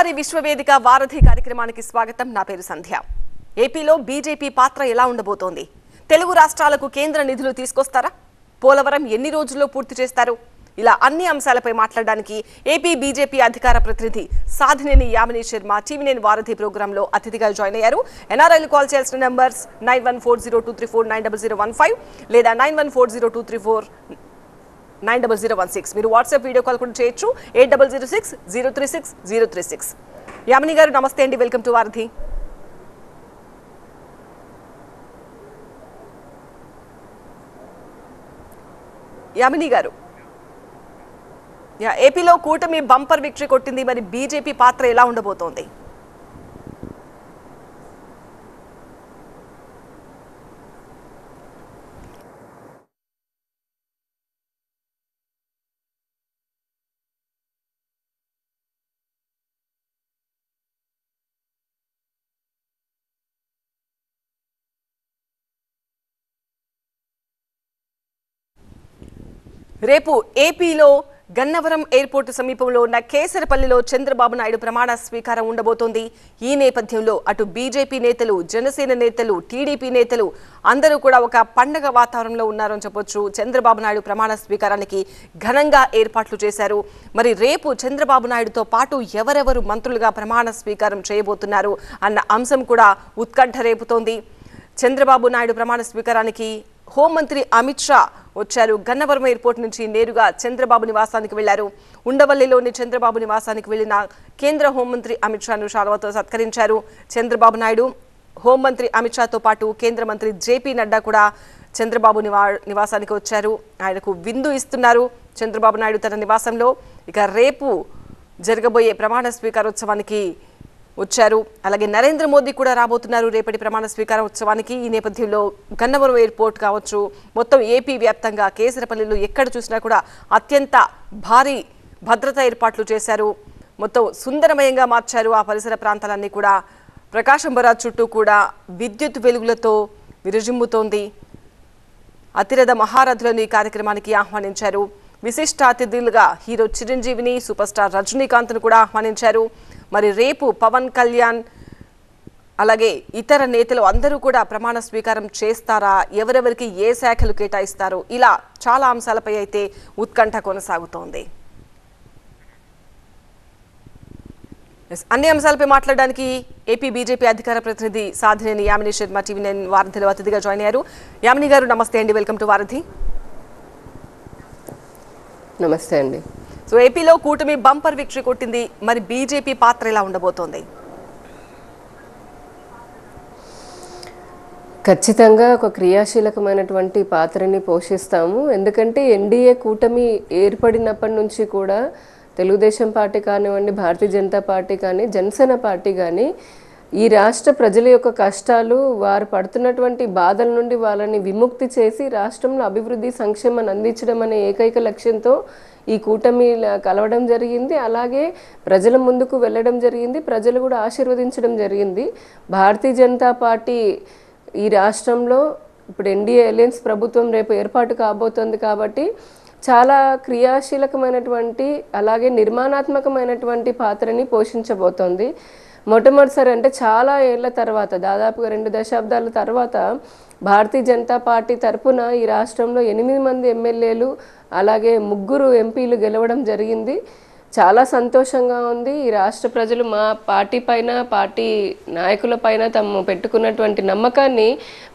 రహదారి విశ్వవేదిక వారధి కార్యక్రమానికి స్వాగతం. నా పేరు సంధ్య. ఏపీలో బీజేపీ పాత్ర ఎలా ఉండబోతోంది? తెలుగు రాష్ట్రాలకు కేంద్ర నిధులు తీసుకొస్తారా? పోలవరం ఎన్ని రోజుల్లో పూర్తి చేస్తారు? ఇలా అన్ని అంశాలపై మాట్లాడడానికి ఏపీ బీజేపీ అధికార ప్రతినిధి సాధినేని యామిని శర్మ టీవీ9 వారధి ప్రోగ్రాంలో అతిథిగా జాయిన్ అయ్యారు. ఎన్ఆర్ఐలు కాల్ చేయాల్సిన నంబర్స్ 914023490015 లేదా 914023490016. మీరు వాట్సాప్ వీడియో కాల్ కూడా చేయొచ్చు 8006036036. యామిని గారు నమస్తే అండి, వెల్కమ్ టు వారధి. యామిని గారు, ఏపీలో కూటమి బంపర్ విక్టరీ కొట్టింది, మరి బీజేపీ పాత్ర ఎలా ఉండబోతోంది? రేపు ఏపీలో గన్నవరం ఎయిర్పోర్టు సమీపంలో ఉన్న కేసరపల్లిలో చంద్రబాబు నాయుడు ప్రమాణ స్వీకారం ఉండబోతోంది. ఈ నేపథ్యంలో అటు బీజేపీ నేతలు, జనసేన నేతలు, టీడీపీ నేతలు అందరూ కూడా ఒక పండగ వాతావరణంలో ఉన్నారని చెప్పొచ్చు. చంద్రబాబు నాయుడు ప్రమాణ స్వీకారానికి ఘనంగా ఏర్పాట్లు చేశారు. మరి రేపు చంద్రబాబు నాయుడుతో పాటు ఎవరెవరు మంత్రులుగా ప్రమాణ స్వీకారం చేయబోతున్నారు అన్న అంశం కూడా ఉత్కంఠ రేపుతోంది. చంద్రబాబు నాయుడు ప్రమాణ స్వీకారానికి హోంమంత్రి అమిత్ షా వచ్చారు. గన్నవరం ఎయిర్పోర్ట్ నుంచి నేరుగా చంద్రబాబు నివాసానికి వెళ్లారు. ఉండవల్లిలోని చంద్రబాబు నివాసానికి వెళ్లిన కేంద్ర హోంమంత్రి అమిత్ షాను శాలువాతో సత్కరించారు. చంద్రబాబు నాయుడు హోంమంత్రి అమిత్ షాతో పాటు కేంద్ర మంత్రి జేపీ నడ్డా కూడా చంద్రబాబు నివాసానికి వచ్చారు. ఆయనకు విందు ఇస్తున్నారు చంద్రబాబు నాయుడు తన నివాసంలో. ఇక రేపు జరగబోయే ప్రమాణ స్వీకారోత్సవానికి వచ్చారు. అలాగే నరేంద్ర మోదీ కూడా రాబోతున్నారు రేపటి ప్రమాణ స్వీకారం ఉత్సవానికి. ఈ నేపథ్యంలో గన్నవరం ఎయిర్పోర్ట్ కావచ్చు, మొత్తం ఏపీ వ్యాప్తంగా కేసరపల్లిలో ఎక్కడ చూసినా కూడా అత్యంత భారీ భద్రతా ఏర్పాట్లు చేశారు. మొత్తం సుందరమయంగా మార్చారు ఆ పరిసర ప్రాంతాలన్నీ కూడా. ప్రకాశం బరాజ్ చుట్టూ కూడా విద్యుత్ వెలుగులతో విరజిమ్ముతోంది. అతిరథ మహారథులను ఈ కార్యక్రమానికి ఆహ్వానించారు. విశిష్ట అతిథులుగా హీరో చిరంజీవిని, సూపర్ స్టార్ రజనీకాంత్ను కూడా ఆహ్వానించారు. మరి రేపు పవన్ కళ్యాణ్ అలాగే ఇతర నేతలు అందరూ కూడా ప్రమాణ స్వీకారం చేస్తారా? ఎవరెవరికి ఏ శాఖలు కేటాయిస్తారు? ఇలా చాలా అంశాలపై అయితే ఉత్కంఠ కొనసాగుతోంది. అన్ని అంశాలపై మాట్లాడడానికి ఏపీ బీజేపీ అధికార ప్రతినిధి సాధినేని యామిని శర్మ టీవీ9 వారధిలో అతిథిగా జాయిన్ అయ్యారు. యామిని గారు నమస్తే అండి, వెల్కమ్ టు వారధి. నమస్తే అండి. సో ఏపీలో కూటమి బంపర్ విక్టరీ కొట్టింది, మరి బీజేపీ పాత్ర ఎలా ఉండబోతోంది? ఖచ్చితంగా ఒక క్రియాశీలకమైనటువంటి పాత్రని పోషిస్తాము. ఎందుకంటే ఎన్డీఏ కూటమి ఏర్పడినప్పటి నుంచి కూడా తెలుగుదేశం పార్టీ కానివ్వండి, భారతీయ జనతా పార్టీ కానీ, జనసేన పార్టీ కానీ ఈ రాష్ట్ర ప్రజల యొక్క కష్టాలు, వారు పడుతున్నటువంటి బాధల నుండి వాళ్ళని విముక్తి చేసి రాష్ట్రంలో అభివృద్ధి, సంక్షేమాన్ని అందించడం అనే ఏకైక లక్ష్యంతో ఈ కూటమి కలవడం జరిగింది. అలాగే ప్రజల ముందుకు వెళ్ళడం జరిగింది. ప్రజలు కూడా ఆశీర్వదించడం జరిగింది. భారతీయ జనతా పార్టీ ఈ రాష్ట్రంలో ఇప్పుడు ఎన్డీఏ అలయన్స్ ప్రభుత్వం రేపు ఏర్పాటు కాబోతోంది కాబట్టి చాలా క్రియాశీలకమైనటువంటి అలాగే నిర్మాణాత్మకమైనటువంటి పాత్రని పోషించబోతోంది. మొట్టమొదటిసారి అంటే చాలా ఏళ్ల తర్వాత, దాదాపుగా 2 దశాబ్దాల తర్వాత భారతీయ జనతా పార్టీ తరపున ఈ రాష్ట్రంలో 8 మంది ఎమ్మెల్యేలు అలాగే 3 ఎంపీలు గెలవడం జరిగింది. చాలా సంతోషంగా ఉంది. ఈ రాష్ట్ర ప్రజలు మా పార్టీ పైన, పార్టీ నాయకుల పైన తాము పెట్టుకున్నటువంటి నమ్మకాన్ని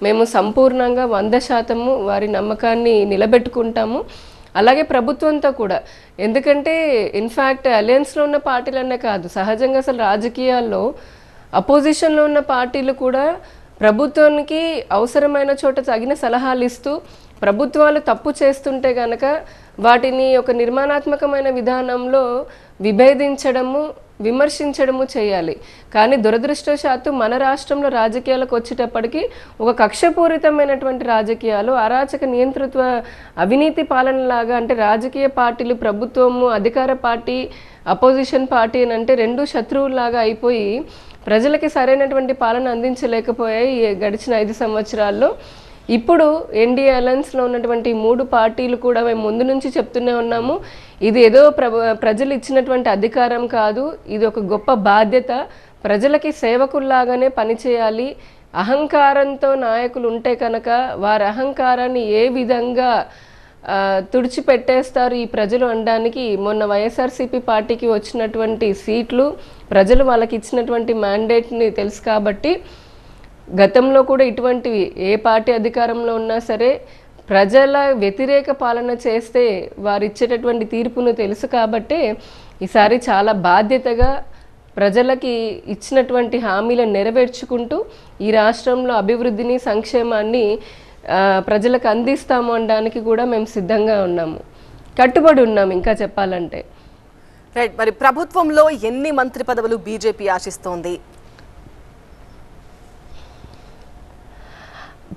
మేము సంపూర్ణంగా 100% వారి నమ్మకాన్ని నిలబెట్టుకుంటాము. అలాగే ప్రభుత్వంతో కూడా. ఎందుకంటే ఇన్ఫ్యాక్ట్ అలయన్స్లో ఉన్న పార్టీలనే కాదు, సహజంగా అసలు రాజకీయాల్లో అపోజిషన్లో ఉన్న పార్టీలు కూడా ప్రభుత్వానికి అవసరమైన చోట తగిన సలహాలు ఇస్తూ, ప్రభుత్వాలు తప్పు చేస్తుంటే కనుక వాటిని ఒక నిర్మాణాత్మకమైన విధానంలో విభేదించడము, విమర్శించడము చేయాలి. కానీ దురదృష్టవశాత్తు మన రాష్ట్రంలో రాజకీయాలకు వచ్చేటప్పటికి ఒక కక్షపూరితమైనటువంటి రాజకీయాలు, అరాచక నియంతృత్వ అవినీతి పాలనలాగా, అంటే రాజకీయ పార్టీలు, ప్రభుత్వము, అధికార పార్టీ, అపోజిషన్ పార్టీ అని అంటే 2 శత్రువులాగా అయిపోయి ప్రజలకి సరైనటువంటి పాలన అందించలేకపోయాయి గడిచిన 5 సంవత్సరాల్లో. ఇప్పుడు ఎన్డీఏ అలయన్స్లో ఉన్నటువంటి 3 పార్టీలు కూడా మేము ముందు నుంచి చెప్తూనే ఉన్నాము, ఇది ఏదో ప్రజలు ఇచ్చినటువంటి అధికారం కాదు, ఇది ఒక గొప్ప బాధ్యత, ప్రజలకి సేవకుల్లాగానే పనిచేయాలి. అహంకారంతో నాయకులు ఉంటే కనుక వారి అహంకారాన్ని ఏ విధంగా తుడిచిపెట్టేస్తారు ఈ ప్రజలు అనడానికి మొన్న వైఎస్ఆర్సీపీ పార్టీకి వచ్చినటువంటి సీట్లు, ప్రజలు వాళ్ళకి ఇచ్చినటువంటి మ్యాండేట్ని తెలుసు. కాబట్టి గతంలో కూడా ఇటువంటివి ఏ పార్టీ అధికారంలో ఉన్నా సరే ప్రజల వ్యతిరేక పాలన చేస్తే వారు ఇచ్చేటటువంటి తీర్పును తెలుసు. కాబట్టి ఈసారి చాలా బాధ్యతగా ప్రజలకి ఇచ్చినటువంటి హామీలను నెరవేర్చుకుంటూ ఈ రాష్ట్రంలో అభివృద్ధిని సంక్షేమాన్ని ప్రజలకు అందిస్తాము అనడానికి కూడా మేము సిద్ధంగా ఉన్నాము, కట్టుబడి ఉన్నాము. ఇంకా చెప్పాలంటే రైట్. మరి ప్రభుత్వంలో ఎన్ని మంత్రి పదవులు బీజేపీ ఆశిస్తోంది?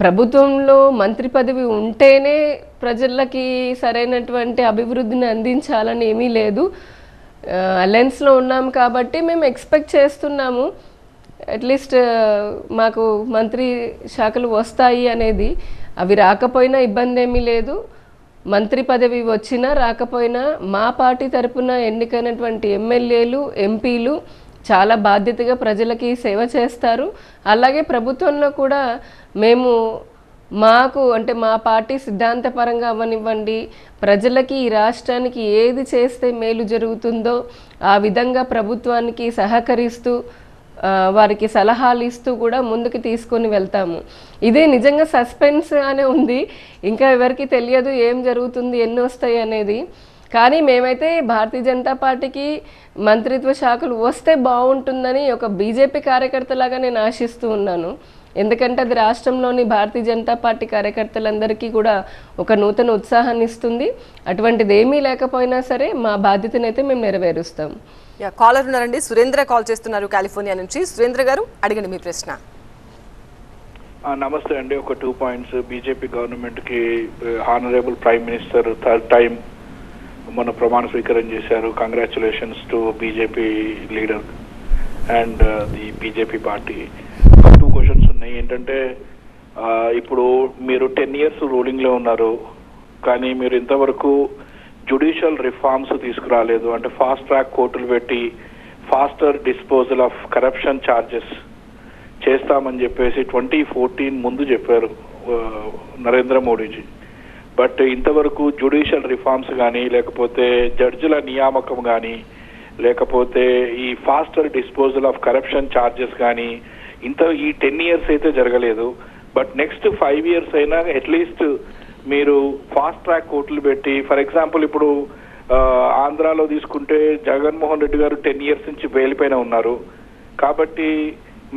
ప్రభుత్వంలో మంత్రి పదవి ఉంటేనే ప్రజలకి సరైనటువంటి అభివృద్ధిని అందించాలని ఏమీ లేదు. అలయన్స్లో ఉన్నాము కాబట్టి మేము ఎక్స్పెక్ట్ చేస్తున్నాము అట్లీస్ట్ మాకు మంత్రి శాఖలు వస్తాయి అనేది. అవి రాకపోయినా ఇబ్బంది ఏమీ లేదు, మంత్రి పదవి వచ్చినా రాకపోయినా మా పార్టీ తరపున ఎన్నికైనటువంటి ఎమ్మెల్యేలు ఎంపీలు చాలా బాధ్యతగా ప్రజలకి సేవ చేస్తారు. అలాగే ప్రభుత్వంలో కూడా మేము మాకు అంటే మా పార్టీ సిద్ధాంతపరంగా అవ్వనివ్వండి, ప్రజలకి ఈ రాష్ట్రానికి ఏది చేస్తే మేలు జరుగుతుందో ఆ విధంగా ప్రభుత్వానికి సహకరిస్తూ వారికి సలహాలు ఇస్తూ కూడా ముందుకు తీసుకొని వెళ్తాము. ఇదే నిజంగా సస్పెన్స్ అనే ఉంది, ఇంకా ఎవరికి తెలియదు ఏం జరుగుతుంది ఎన్ని వస్తాయి అనేది. కానీ మేమైతే భారతీయ జనతా పార్టీకి మంత్రిత్వ శాఖలు వస్తే బాగుంటుందని ఒక బీజేపీ కార్యకర్తలాగా నేను ఆశిస్తూ ఉన్నాను. ఎందుకంటే అది రాష్ట్రంలోని భారతీయ జనతా పార్టీ కార్యకర్తలందరికీ కూడా ఒక నూతన ఉత్సాహాన్ని ఇస్తుంది. అటువంటిది ఏమీ లేకపోయినా సరే మా బాధ్యతనైతే మేము నెరవేరుస్తాం. కాలర్ ఉన్నారండి, సురేంద్ర కాల్ చేస్తున్నారు కాలిఫోర్నియా నుంచి. సురేంద్ర గారు అడగండి మీ ప్రశ్న. నమస్తే అండి. ఒక 2 పాయింట్స్. బీజేపీ గవర్నమెంట్ కి honourable prime minister 3rd time మొన్న ప్రమాణ స్వీకారం చేశారు. Congratulations to BJP leader and the BJP party. 2 questions ఉన్నాయి. ఏంటంటే ఇప్పుడు మీరు 10 years రూలింగ్ లో ఉన్నారు, కానీ మీరు ఇంతవరకు జ్యుడిషియల్ రిఫార్మ్స్ తీసుకురాలేదు. అంటే ఫాస్ట్ ట్రాక్ కోర్టులు పెట్టి faster disposal of corruption charges చేస్తామని చెప్పేసి 2014 ముందు చెప్పారు నరేంద్ర మోడీజీ. బట్ ఇంతవరకు జ్యుడిషియల్ రిఫార్మ్స్ కానీ, లేకపోతే జడ్జిల నియామకం కానీ, లేకపోతే ఈ faster disposal of corruption charges కానీ ఈ 10 years అయితే జరగలేదు. బట్ నెక్స్ట్ 5 years అయినా అట్లీస్ట్ మీరు ఫాస్ట్ ట్రాక్ కోర్టులు పెట్టి, ఫర్ ఎగ్జాంపుల్ ఇప్పుడు ఆంధ్రాలో తీసుకుంటే జగన్మోహన్ రెడ్డి గారు 10 years నుంచి బెయిల్ పైన ఉన్నారు. కాబట్టి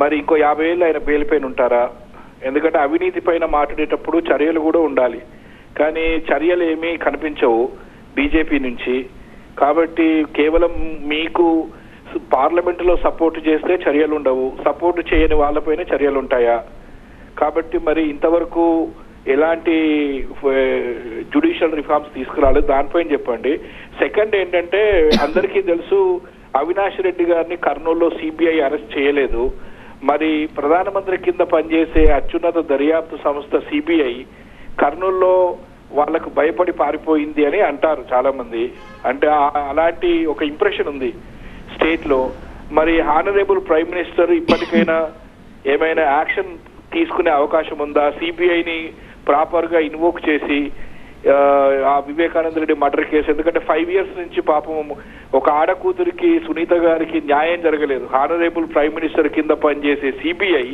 మరి ఇంకో 50 ఏళ్ళు ఆయన బెయిల్ పైన ఉంటారా? ఎందుకంటే అవినీతి పైన మాట్లాడేటప్పుడు చర్యలు కూడా ఉండాలి, కానీ చర్యలు ఏమీ కనిపించవు బీజేపీ నుంచి. కాబట్టి కేవలం మీకు పార్లమెంటులో సపోర్ట్ చేస్తే చర్యలు ఉండవు, సపోర్ట్ చేయని వాళ్ళపైన చర్యలు ఉంటాయా? కాబట్టి మరి ఇంతవరకు ఎలాంటి జ్యుడిషియల్ రిఫార్మ్స్ తీసుకురాలేదు, దానిపైన చెప్పండి. సెకండ్ ఏంటంటే అందరికీ తెలుసు అవినాష్ రెడ్డి గారిని కర్నూలులో సిబిఐ అరెస్ట్ చేయలేదు. మరి ప్రధానమంత్రి కింద పనిచేసే అత్యున్నత దర్యాప్తు సంస్థ సిబిఐ కర్నూలులో వాళ్ళకు భయపడి పారిపోయింది అని అంటారు చాలా మంది. అంటే అలాంటి ఒక ఇంప్రెషన్ ఉంది స్టేట్ లో. మరి హానరబుల్ ప్రైమ్ మినిస్టర్ ఇప్పటికైనా ఏమైనా యాక్షన్ తీసుకునే అవకాశం ఉందా? సిబిఐని ప్రాపర్ గా ఇన్వోక్ చేసి ఆ వివేకానంద రెడ్డి మర్డర్ కేసు, ఎందుకంటే 5 years నుంచి పాపం ఒక ఆడకూతురికి సునీత గారికి న్యాయం జరగలేదు. హానరబుల్ ప్రైమ్ మినిస్టర్ కింద పనిచేసే సిబిఐ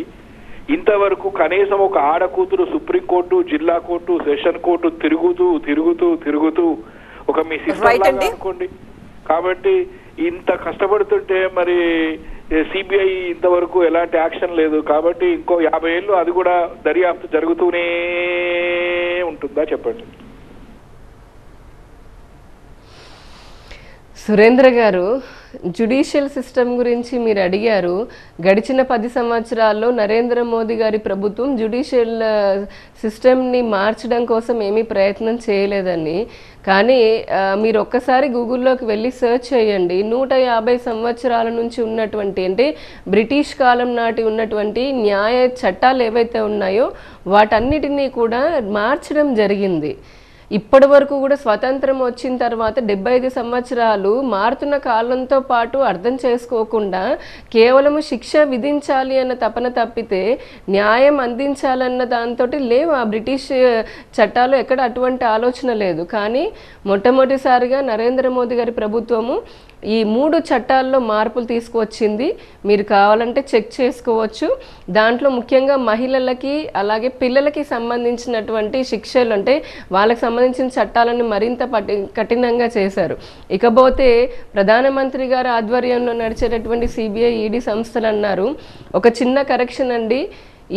ఇంతవరకు కనీసం ఒక ఆడకూతురు సుప్రీంకోర్టు, జిల్లా కోర్టు, సెషన్ కోర్టు తిరుగుతూ ఒక మీ సిస్టర్ లాగా అనుకోండి. కాబట్టి ఇంత కష్టపడుతుంటే మరి సిబిఐ ఇంతవరకు ఎలాంటి యాక్షన్ లేదు. కాబట్టి ఇంకో 50 ఏళ్ళు అది కూడా దర్యాప్తు జరుగుతూనే ఉంటుందా చెప్పండి. సురేంద్ర గారు, జ్యుడిషియల్ సిస్టమ్ గురించి మీరు అడిగారు. గడిచిన 10 సంవత్సరాల్లో నరేంద్ర మోదీ గారి ప్రభుత్వం జ్యుడిషియల్ సిస్టమ్ని మార్చడం కోసం ఏమీ ప్రయత్నం చేయలేదని. కానీ మీరు ఒక్కసారి గూగుల్లోకి వెళ్ళి సెర్చ్ చేయండి. 150 సంవత్సరాల నుంచి ఉన్నటువంటి, అంటే బ్రిటిష్ కాలం నాటి ఉన్నటువంటి న్యాయ చట్టాలు ఏవైతే ఉన్నాయో వాటన్నిటినీ కూడా మార్చడం జరిగింది. ఇప్పటి వరకు కూడా స్వతంత్రం వచ్చిన తర్వాత 75 సంవత్సరాలు మారుతున్న కాలంతో పాటు అర్థం చేసుకోకుండా కేవలం శిక్ష విధించాలి అన్న తపన తప్పితే న్యాయం అందించాలన్న దాంతో లేవు. ఆ బ్రిటిష్ చట్టాలు ఎక్కడ అటువంటి ఆలోచన లేదు. కానీ మొట్టమొదటిసారిగా నరేంద్ర మోదీ గారి ప్రభుత్వము ఈ 3 చట్టాల్లో మార్పులు తీసుకువచ్చింది. మీరు కావాలంటే చెక్ చేసుకోవచ్చు. దాంట్లో ముఖ్యంగా మహిళలకి అలాగే పిల్లలకి సంబంధించినటువంటి శిక్షలు, అంటే వాళ్ళకి సంబంధించిన చట్టాలను మరింత కఠినంగా చేశారు. ఇకపోతే ప్రధానమంత్రి గారి ఆధ్వర్యంలో నడిచేటటువంటి సిబిఐ, ఈడీ సంస్థలు అన్నారు. ఒక చిన్న కరెక్షన్ అండి,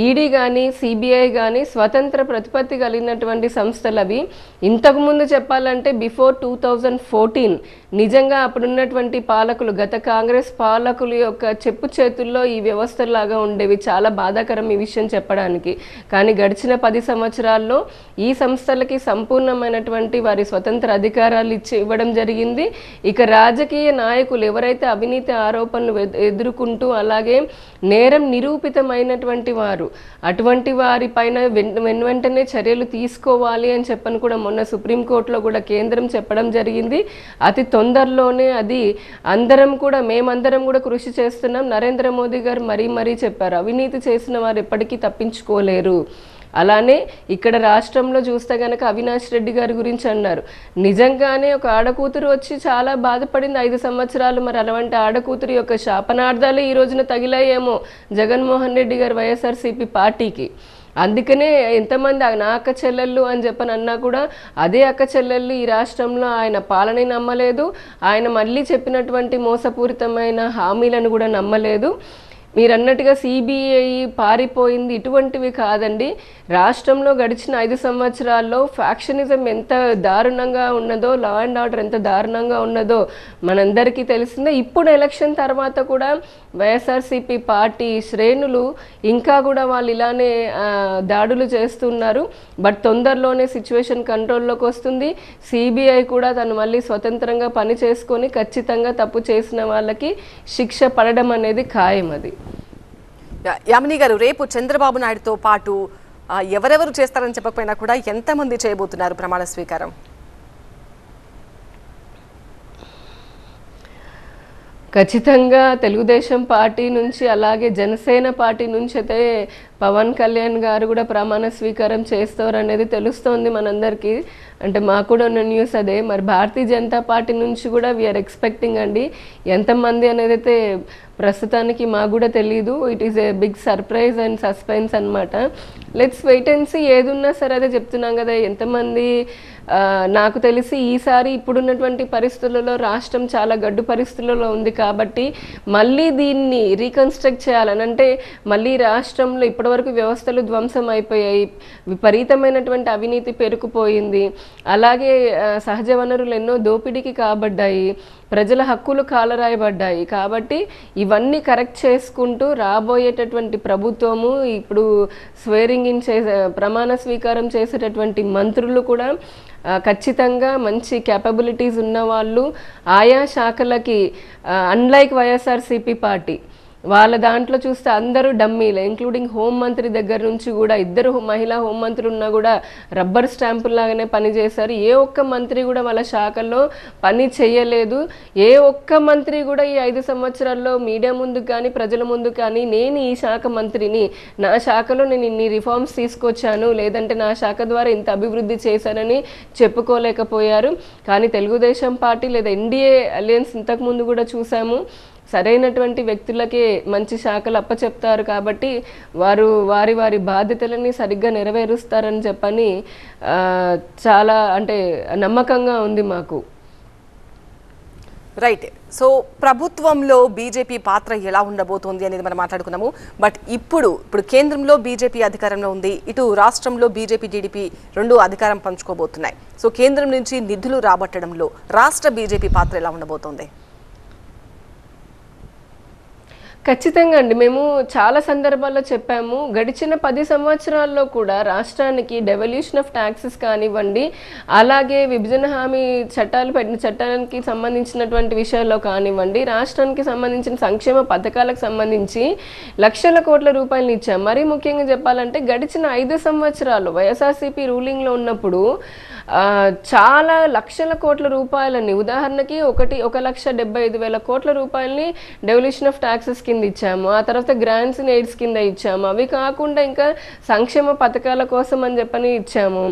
ఈడీ కానీ సిబిఐ కానీ స్వతంత్ర ప్రతిపత్తి కలిగినటువంటి సంస్థలు అవి. ఇంతకుముందు చెప్పాలంటే బిఫోర్ 2014 నిజంగా అప్పుడున్నటువంటి పాలకులు, గత కాంగ్రెస్ పాలకుల యొక్క చెప్పు చేతుల్లో ఈ వ్యవస్థలాగా ఉండేవి. చాలా బాధాకరం ఈ విషయం చెప్పడానికి. కానీ గడిచిన 10 సంవత్సరాల్లో ఈ సంస్థలకి సంపూర్ణమైనటువంటి వారి స్వతంత్ర అధికారాలు ఇవ్వడం జరిగింది. ఇక రాజకీయ నాయకులు ఎవరైతే అవినీతి ఆరోపణలు ఎదుర్కొంటూ అలాగే నేరం నిరూపితమైనటువంటి వారు, అటువంటి వారి పైన వెంటనే చర్యలు తీసుకోవాలి అని చెప్పని కూడా మొన్న సుప్రీంకోర్టులో కూడా కేంద్రం చెప్పడం జరిగింది. అతి తొందరలోనే అది మేమందరం కూడా కృషి చేస్తున్నాం. నరేంద్ర మోదీ గారు మరీ చెప్పారు, అవినీతి చేసిన వారు ఎప్పటికీ తప్పించుకోలేరు. అలానే ఇక్కడ రాష్ట్రంలో చూస్తే గనక అవినాష్ రెడ్డి గారి గురించి అన్నారు. నిజంగానే ఒక ఆడకూతురు వచ్చి చాలా బాధపడింది 5 సంవత్సరాలు. మరి అలాంటి ఆడకూతురు యొక్క శాపనార్థాలు ఈ రోజున తగిలాయేమో జగన్మోహన్ రెడ్డి గారు వైఎస్ఆర్సీపీ పార్టీకి. అందుకనే ఎంతమంది నా అక్క చెల్లెళ్ళు అని చెప్పని అన్నా కూడా అదే అక్క చెల్లెళ్ళు ఈ రాష్ట్రంలో ఆయన పాలనని నమ్మలేదు, ఆయన మళ్ళీ చెప్పినటువంటి మోసపూరితమైన హామీలను కూడా నమ్మలేదు. మీరు అన్నట్టుగా సిబిఐ పారిపోయింది ఇటువంటివి కాదండి. రాష్ట్రంలో గడిచిన 5 సంవత్సరాల్లో ఫ్యాక్షనిజం ఎంత దారుణంగా ఉన్నదో, లా అండ్ ఆర్డర్ ఎంత దారుణంగా ఉన్నదో మనందరికీ తెలిసిందే. ఇప్పుడు ఎలక్షన్ తర్వాత కూడా వైఎస్ఆర్సీపీ పార్టీ శ్రేణులు ఇంకా కూడా వాళ్ళు ఇలానే దాడులు చేస్తున్నారు. బట్ తొందరలోనే సిచ్యువేషన్ కంట్రోల్లోకి వస్తుంది. సిబిఐ కూడా తను మళ్ళీ స్వతంత్రంగా పని చేసుకొని ఖచ్చితంగా తప్పు చేసిన వాళ్ళకి శిక్ష పడడం అనేది ఖాయం. అది యామిని గారు, రేపు చంద్రబాబు నాయుడుతో పాటు ఎవరెవరు చేస్తారని చెప్పకపోయినా కూడా ఎంతమంది చేయబోతున్నారు ప్రమాణ స్వీకారం? ఖచ్చితంగా తెలుగుదేశం పార్టీ నుంచి అలాగే జనసేన పార్టీ నుంచి అయితే పవన్ కళ్యాణ్ గారు కూడా ప్రమాణ స్వీకారం చేస్తారు అనేది తెలుస్తోంది మనందరికీ. అంటే మాకు కూడా ఉన్న న్యూస్ అదే. మరి భారతీయ జనతా పార్టీ నుంచి కూడా వీఆర్ ఎక్స్పెక్టింగ్ అండి. ఎంతమంది అనేది అయితే ప్రస్తుతానికి మాకు కూడా తెలీదు. It is a big surprise and suspense అనమాట. Let's wait and see. ఏదున్నా సరే అదే చెప్తున్నాం కదా, ఎంతమంది. నాకు తెలిసి ఈసారి ఇప్పుడున్నటువంటి పరిస్థితులలో రాష్ట్రం చాలా గడ్డు పరిస్థితులలో ఉంది కాబట్టి మళ్ళీ దీన్ని రీకన్స్ట్రక్ట్ చేయాలని, అంటే మళ్ళీ రాష్ట్రంలో ఇప్పటివరకు వ్యవస్థలు ధ్వంసం అయిపోయాయి, విపరీతమైనటువంటి అవినీతి పెరుకుపోయింది, అలాగే సహజ వనరులు ఎన్నో దోపిడీకి కాబడ్డాయి, ప్రజల హక్కులు కాలరాయబడ్డాయి. కాబట్టి ఇవన్నీ కరెక్ట్ చేసుకుంటూ రాబోయేటటువంటి ప్రభుత్వము, ఇప్పుడు స్వేరింగ్ ఇన్ ప్రమాణ స్వీకారం చేసేటటువంటి మంత్రులు కూడా ఖచ్చితంగా మంచి క్యాపబిలిటీస్ ఉన్నవాళ్ళు. ఆయా శాఖలకి అన్లైక్ వైఎస్ఆర్సీపీ పార్టీ వాళ్ళ దాంట్లో చూస్తే అందరూ డమ్మీలే, ఇంక్లూడింగ్ హోంమంత్రి దగ్గర నుంచి కూడా 2 మహిళా హోంమంత్రులు ఉన్నా కూడా రబ్బర్ స్టాంపుల్లాగానే పనిచేశారు. ఏ ఒక్క మంత్రి కూడా వాళ్ళ శాఖల్లో పని చేయలేదు. ఏ ఒక్క మంత్రి కూడా ఈ 5 సంవత్సరాల్లో మీడియా ముందు కానీ ప్రజల ముందు కానీ నేను ఈ శాఖ మంత్రిని, నా శాఖలో నేను ఇన్ని రిఫార్మ్స్ తీసుకొచ్చాను, లేదంటే నా శాఖ ద్వారా ఇంత అభివృద్ధి చేశానని చెప్పుకోలేకపోయారు. కానీ తెలుగుదేశం పార్టీ లేదా ఎన్డీఏ అలయన్స్ ఇంతకుముందు కూడా చూసాము, సరైనటువంటి వ్యక్తులకే మంచి శాఖలు అప్పచెప్తారు కాబట్టి వారు వారి బాధ్యతలని సరిగ్గా నెరవేరుస్తారని చెప్పని చాలా అంటే నమ్మకంగా ఉంది మాకు. రైట్. సో ప్రభుత్వంలో బీజేపీ పాత్ర ఎలా ఉండబోతోంది అనేది మనం మాట్లాడుకున్నాము. బట్ ఇప్పుడు కేంద్రంలో బీజేపీ అధికారంలో ఉంది, ఇటు రాష్ట్రంలో బీజేపీ టీడీపీ 2 అధికారం పంచుకోబోతున్నాయి. సో కేంద్రం నుంచి నిధులు రాబట్టడంలో రాష్ట్ర బీజేపీ పాత్ర ఎలా ఉండబోతోంది? ఖచ్చితంగా అండి. మేము చాలా సందర్భాల్లో చెప్పాము. గడిచిన 10 సంవత్సరాల్లో కూడా రాష్ట్రానికి డెవల్యూషన్ ఆఫ్ ట్యాక్సెస్ కానివ్వండి, అలాగే విభజన హామీ చట్టానికి సంబంధించినటువంటి విషయాల్లో కానివ్వండి, రాష్ట్రానికి సంబంధించిన సంక్షేమ పథకాలకు సంబంధించి లక్షల కోట్ల రూపాయలు ఇచ్చాం. మరీ ముఖ్యంగా చెప్పాలంటే గడిచిన 5 సంవత్సరాలు వైఎస్ఆర్సీపీ రూలింగ్లో ఉన్నప్పుడు చాలా లక్షల కోట్ల రూపాయలని, ఉదాహరణకి 1,75,000 కోట్ల రూపాయలని డెవల్యూషన్ ఆఫ్ ట్యాక్సెస్ కింద ఇచ్చాము. ఆ తర్వాత గ్రాంట్స్ అండ్ ఎయిడ్స్ కింద ఇచ్చాము. అవి కాకుండా ఇంకా సంక్షేమ పథకాల కోసం అని చెప్పని ఇచ్చాము.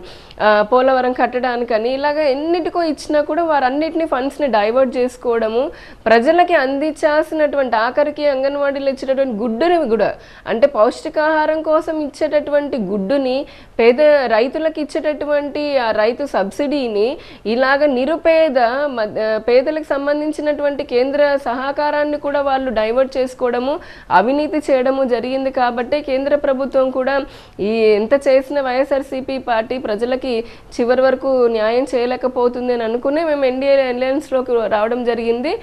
పోలవరం కట్టడానికని ఇలాగ ఎన్నిటికో ఇచ్చినా కూడా వారన్నిటిని ఫండ్స్ని డైవర్ట్ చేసుకోవడము, ప్రజలకి అందించాల్సినటువంటి ఆఖరికి అంగన్వాడీలు ఇచ్చేటటువంటి గుడ్డుని కూడా, అంటే పౌష్టికాహారం కోసం ఇచ్చేటటువంటి గుడ్డుని పేద రైతులకు ఇచ్చేటటువంటి ఆ రైతు సబ్సిడీని ఇలాగ పేదలకు సంబంధించినటువంటి కేంద్ర సహకారాన్ని కూడా వాళ్ళు డైవర్ట్ చేసుకోవడము, అవినీతి చేయడము జరిగింది. కాబట్టి కేంద్ర ప్రభుత్వం కూడా ఎంత చేసిన వైఎస్ఆర్సీపీ పార్టీ ప్రజలకి చివరి వరకు న్యాయం చేయలేకపోతుంది అని అనుకునే మేము ఎన్డీఏ అలయన్స్లోకి రావడం జరిగింది.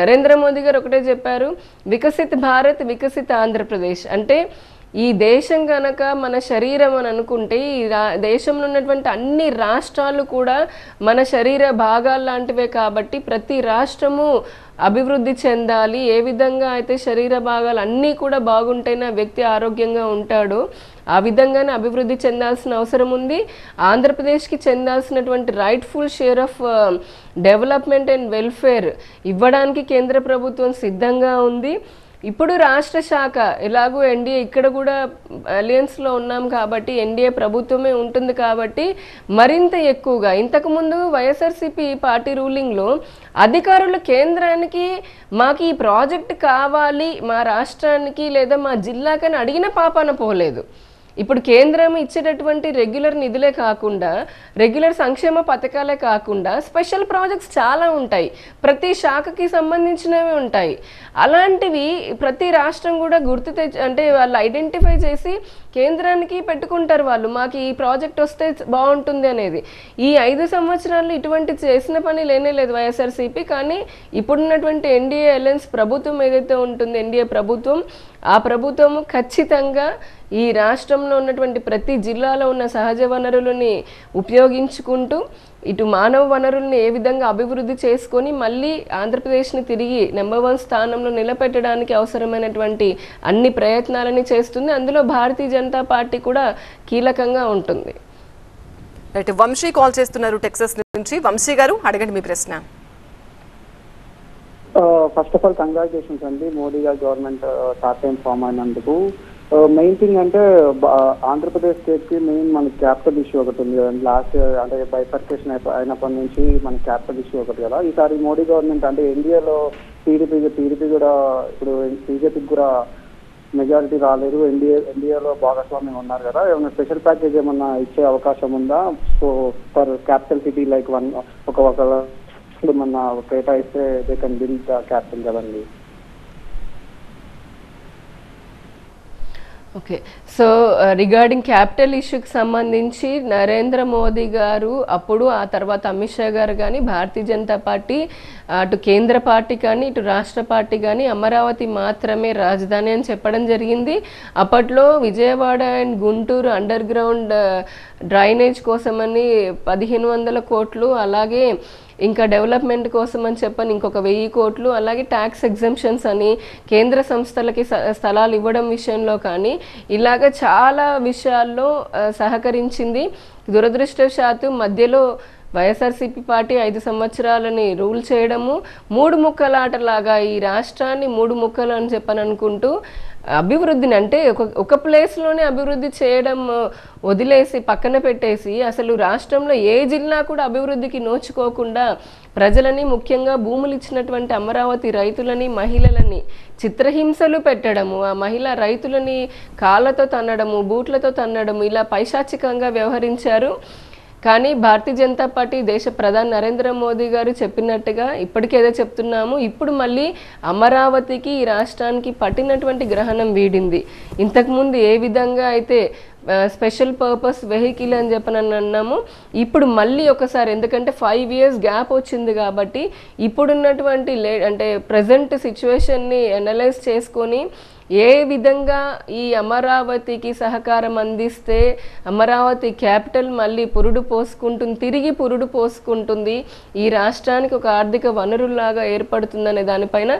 నరేంద్ర మోదీ గారు ఒకటే చెప్పారు, వికసిత్ భారత్ వికసిత్ ఆంధ్రప్రదేశ్. అంటే ఈ దేశం గనక మన శరీరం అని అనుకుంటే ఈ దేశంలో ఉన్నటువంటి అన్ని రాష్ట్రాలు కూడా మన శరీర భాగాలు లాంటివే. కాబట్టి ప్రతి రాష్ట్రము అభివృద్ధి చెందాలి. ఏ విధంగా అయితే శరీర భాగాలు అన్నీ కూడా బాగుంటేనే వ్యక్తి ఆరోగ్యంగా ఉంటాడో ఆ విధంగానే అభివృద్ధి చెందాల్సిన అవసరం ఉంది. ఆంధ్రప్రదేశ్కి చెందాల్సినటువంటి rightful share of development and welfare ఇవ్వడానికి కేంద్ర ప్రభుత్వం సిద్ధంగా ఉంది. ఇప్పుడు రాష్ట్ర శాఖ ఎలాగో ఎన్డీఏ ఇక్కడ కూడా అలయన్స్లో ఉన్నాం కాబట్టి ఎన్డీఏ ప్రభుత్వమే ఉంటుంది కాబట్టి మరింత ఎక్కువగా, ఇంతకుముందు వైఎస్ఆర్సీపీ పార్టీ రూలింగ్లో అధికారులు కేంద్రానికి మాకు ఈ ప్రాజెక్ట్ కావాలి మా రాష్ట్రానికి లేదా మా జిల్లాకని అడిగిన పాపాన పోలేదు. ఇప్పుడు కేంద్రం ఇచ్చేటటువంటి రెగ్యులర్ నిధులే కాకుండా, రెగ్యులర్ సంక్షేమ పథకాలే కాకుండా స్పెషల్ ప్రాజెక్ట్స్ చాలా ఉంటాయి, ప్రతి శాఖకి సంబంధించినవి ఉంటాయి. అలాంటివి ప్రతి రాష్ట్రం కూడా అంటే వాళ్ళు ఐడెంటిఫై చేసి కేంద్రానికి పెట్టుకుంటారు. వాళ్ళు మాకు ఈ ప్రాజెక్ట్ వస్తే బాగుంటుంది అనేది. ఈ 5 సంవత్సరాలు ఇటువంటి చేసిన పని లేనే లేదు వైఎస్ఆర్సీపీ. కానీ ఇప్పుడున్నటువంటి ఎన్డీఏ అలయన్స్ ప్రభుత్వం ఏదైతే ఉంటుందో ఎన్డీఏ ప్రభుత్వం, ఆ ప్రభుత్వము ఖచ్చితంగా ఈ రాష్ట్రంలో ఉన్నటువంటి ప్రతి జిల్లాలో ఉన్న సహజ వనరులని ఉపయోగించుకుంటూ ఇటు మానవ వనరుల్ని ఏ విధంగా అభివృద్ధి చేసుకొని మళ్ళీ ఆంధ్రప్రదేశ్ని తిరిగి నెంబర్ 1 స్థానంలో నిలబెట్టడానికి అవసరమైనటువంటి అన్ని ప్రయత్నాలని చేస్తుంది. అందులో భారతీయ జనతా పార్టీ కూడా కీలకంగా ఉంటుంది. రైట్, వంశీ కాల్ చేస్తున్నారు టెక్సాస్ నుంచి. వంశీ గారు అడగండి మీ ప్రశ్న. ఫస్ట్ ఆఫ్ ఆల్ కంగ్రాచులేషన్స్ అండి మోడీ గారు గవర్నమెంట్ థర్డ్ టైం ఫామ్ అయినందుకు. మెయిన్ థింగ్ అంటే ఆంధ్రప్రదేశ్ స్టేట్ కి మెయిన్ మనకి క్యాపిటల్ ఇష్యూ ఒకటి ఉంది కదండి. లాస్ట్ అంటే బైఫర్కేషన్ అయినప్పటి నుంచి మనకి క్యాపిటల్ ఇష్యూ ఒకటి కదా. ఈసారి మోడీ గవర్నమెంట్ అంటే ఎన్డీఏలో టీడీపీ కూడా ఇప్పుడు బీజేపీకి కూడా మెజారిటీ రాలేదు, ఎన్డీఏలో భాగస్వామ్యం ఉన్నారు కదా. ఏమైనా స్పెషల్ ప్యాకేజ్ ఏమన్నా ఇచ్చే అవకాశం ఉందా? So for capital city like ఒక ఏమన్నా కేటాయిస్తే they can build the capital కదండి. ఓకే, సో రిగార్డింగ్ క్యాపిటల్ ఇష్యూకి సంబంధించి నరేంద్ర మోదీ గారు అప్పుడు, ఆ తర్వాత అమిత్ షా గారు కానీ, భారతీయ జనతా పార్టీ అటు కేంద్ర పార్టీ కానీ ఇటు రాష్ట్ర పార్టీ కానీ అమరావతి మాత్రమే రాజధాని అని చెప్పడం జరిగింది. అప్పట్లో Vijayawada and Guntur under ground drainage కోసమని 1,500 కోట్లు, అలాగే ఇంకా డెవలప్మెంట్ కోసం అని చెప్పని ఇంకొక 1000 కోట్లు, అలాగే ట్యాక్స్ ఎగ్జంప్షన్స్ అని కేంద్ర సంస్థలకి స్థలాలు ఇవ్వడం విషయంలో కానీ ఇలాగ చాలా విషయాల్లో సహకరించింది. దురదృష్టవశాత్తు మధ్యలో వైఎస్ఆర్సీపీ పార్టీ 5 సంవత్సరాలని రూల్ చేయడము, 3 ముక్కలాటలాగా ఈ రాష్ట్రాన్ని 3 ముక్కలు అని చెప్పని అనుకుంటూ అభివృద్ధిని అంటే ఒక ప్లేస్లోనే అభివృద్ధి చేయడం వదిలేసి పక్కన పెట్టేసి అసలు రాష్ట్రంలో ఏ జిల్లా కూడా అభివృద్ధికి నోచుకోకుండా ప్రజలని, ముఖ్యంగా భూములు ఇచ్చినటువంటి అమరావతి రైతులని, మహిళలని చిత్రహింసలు పెట్టడము, ఆ మహిళా రైతులని కాళ్ళతో తన్నడము, బూట్లతో తన్నడము, ఇలా పైశాచికంగా వ్యవహరించారు. కానీ భారతీయ జనతా పార్టీ దేశ ప్రధాని నరేంద్ర మోదీ గారు చెప్పినట్టుగా ఇప్పటికేదో చెప్తున్నాము, ఇప్పుడు మళ్ళీ అమరావతికి ఈ రాష్ట్రానికి పట్టినటువంటి గ్రహణం వీడింది. ఇంతకుముందు ఏ విధంగా అయితే స్పెషల్ పర్పస్ వెహికల్ అని చెప్పని అన్నాము. ఇప్పుడు మళ్ళీ ఒకసారి, ఎందుకంటే 5 years గ్యాప్ వచ్చింది కాబట్టి ఇప్పుడున్నటువంటి అంటే ప్రజెంట్ సిచ్యువేషన్ని అనలైజ్ చేసుకొని ఏ విధంగా ఈ అమరావతికి సహకారం అందిస్తే అమరావతి క్యాపిటల్ మళ్ళీ తిరిగి పురుడు పోసుకుంటుంది, ఈ రాష్ట్రానికి ఒక ఆర్థిక వనరులాగా ఏర్పడుతుందనే దానిపైన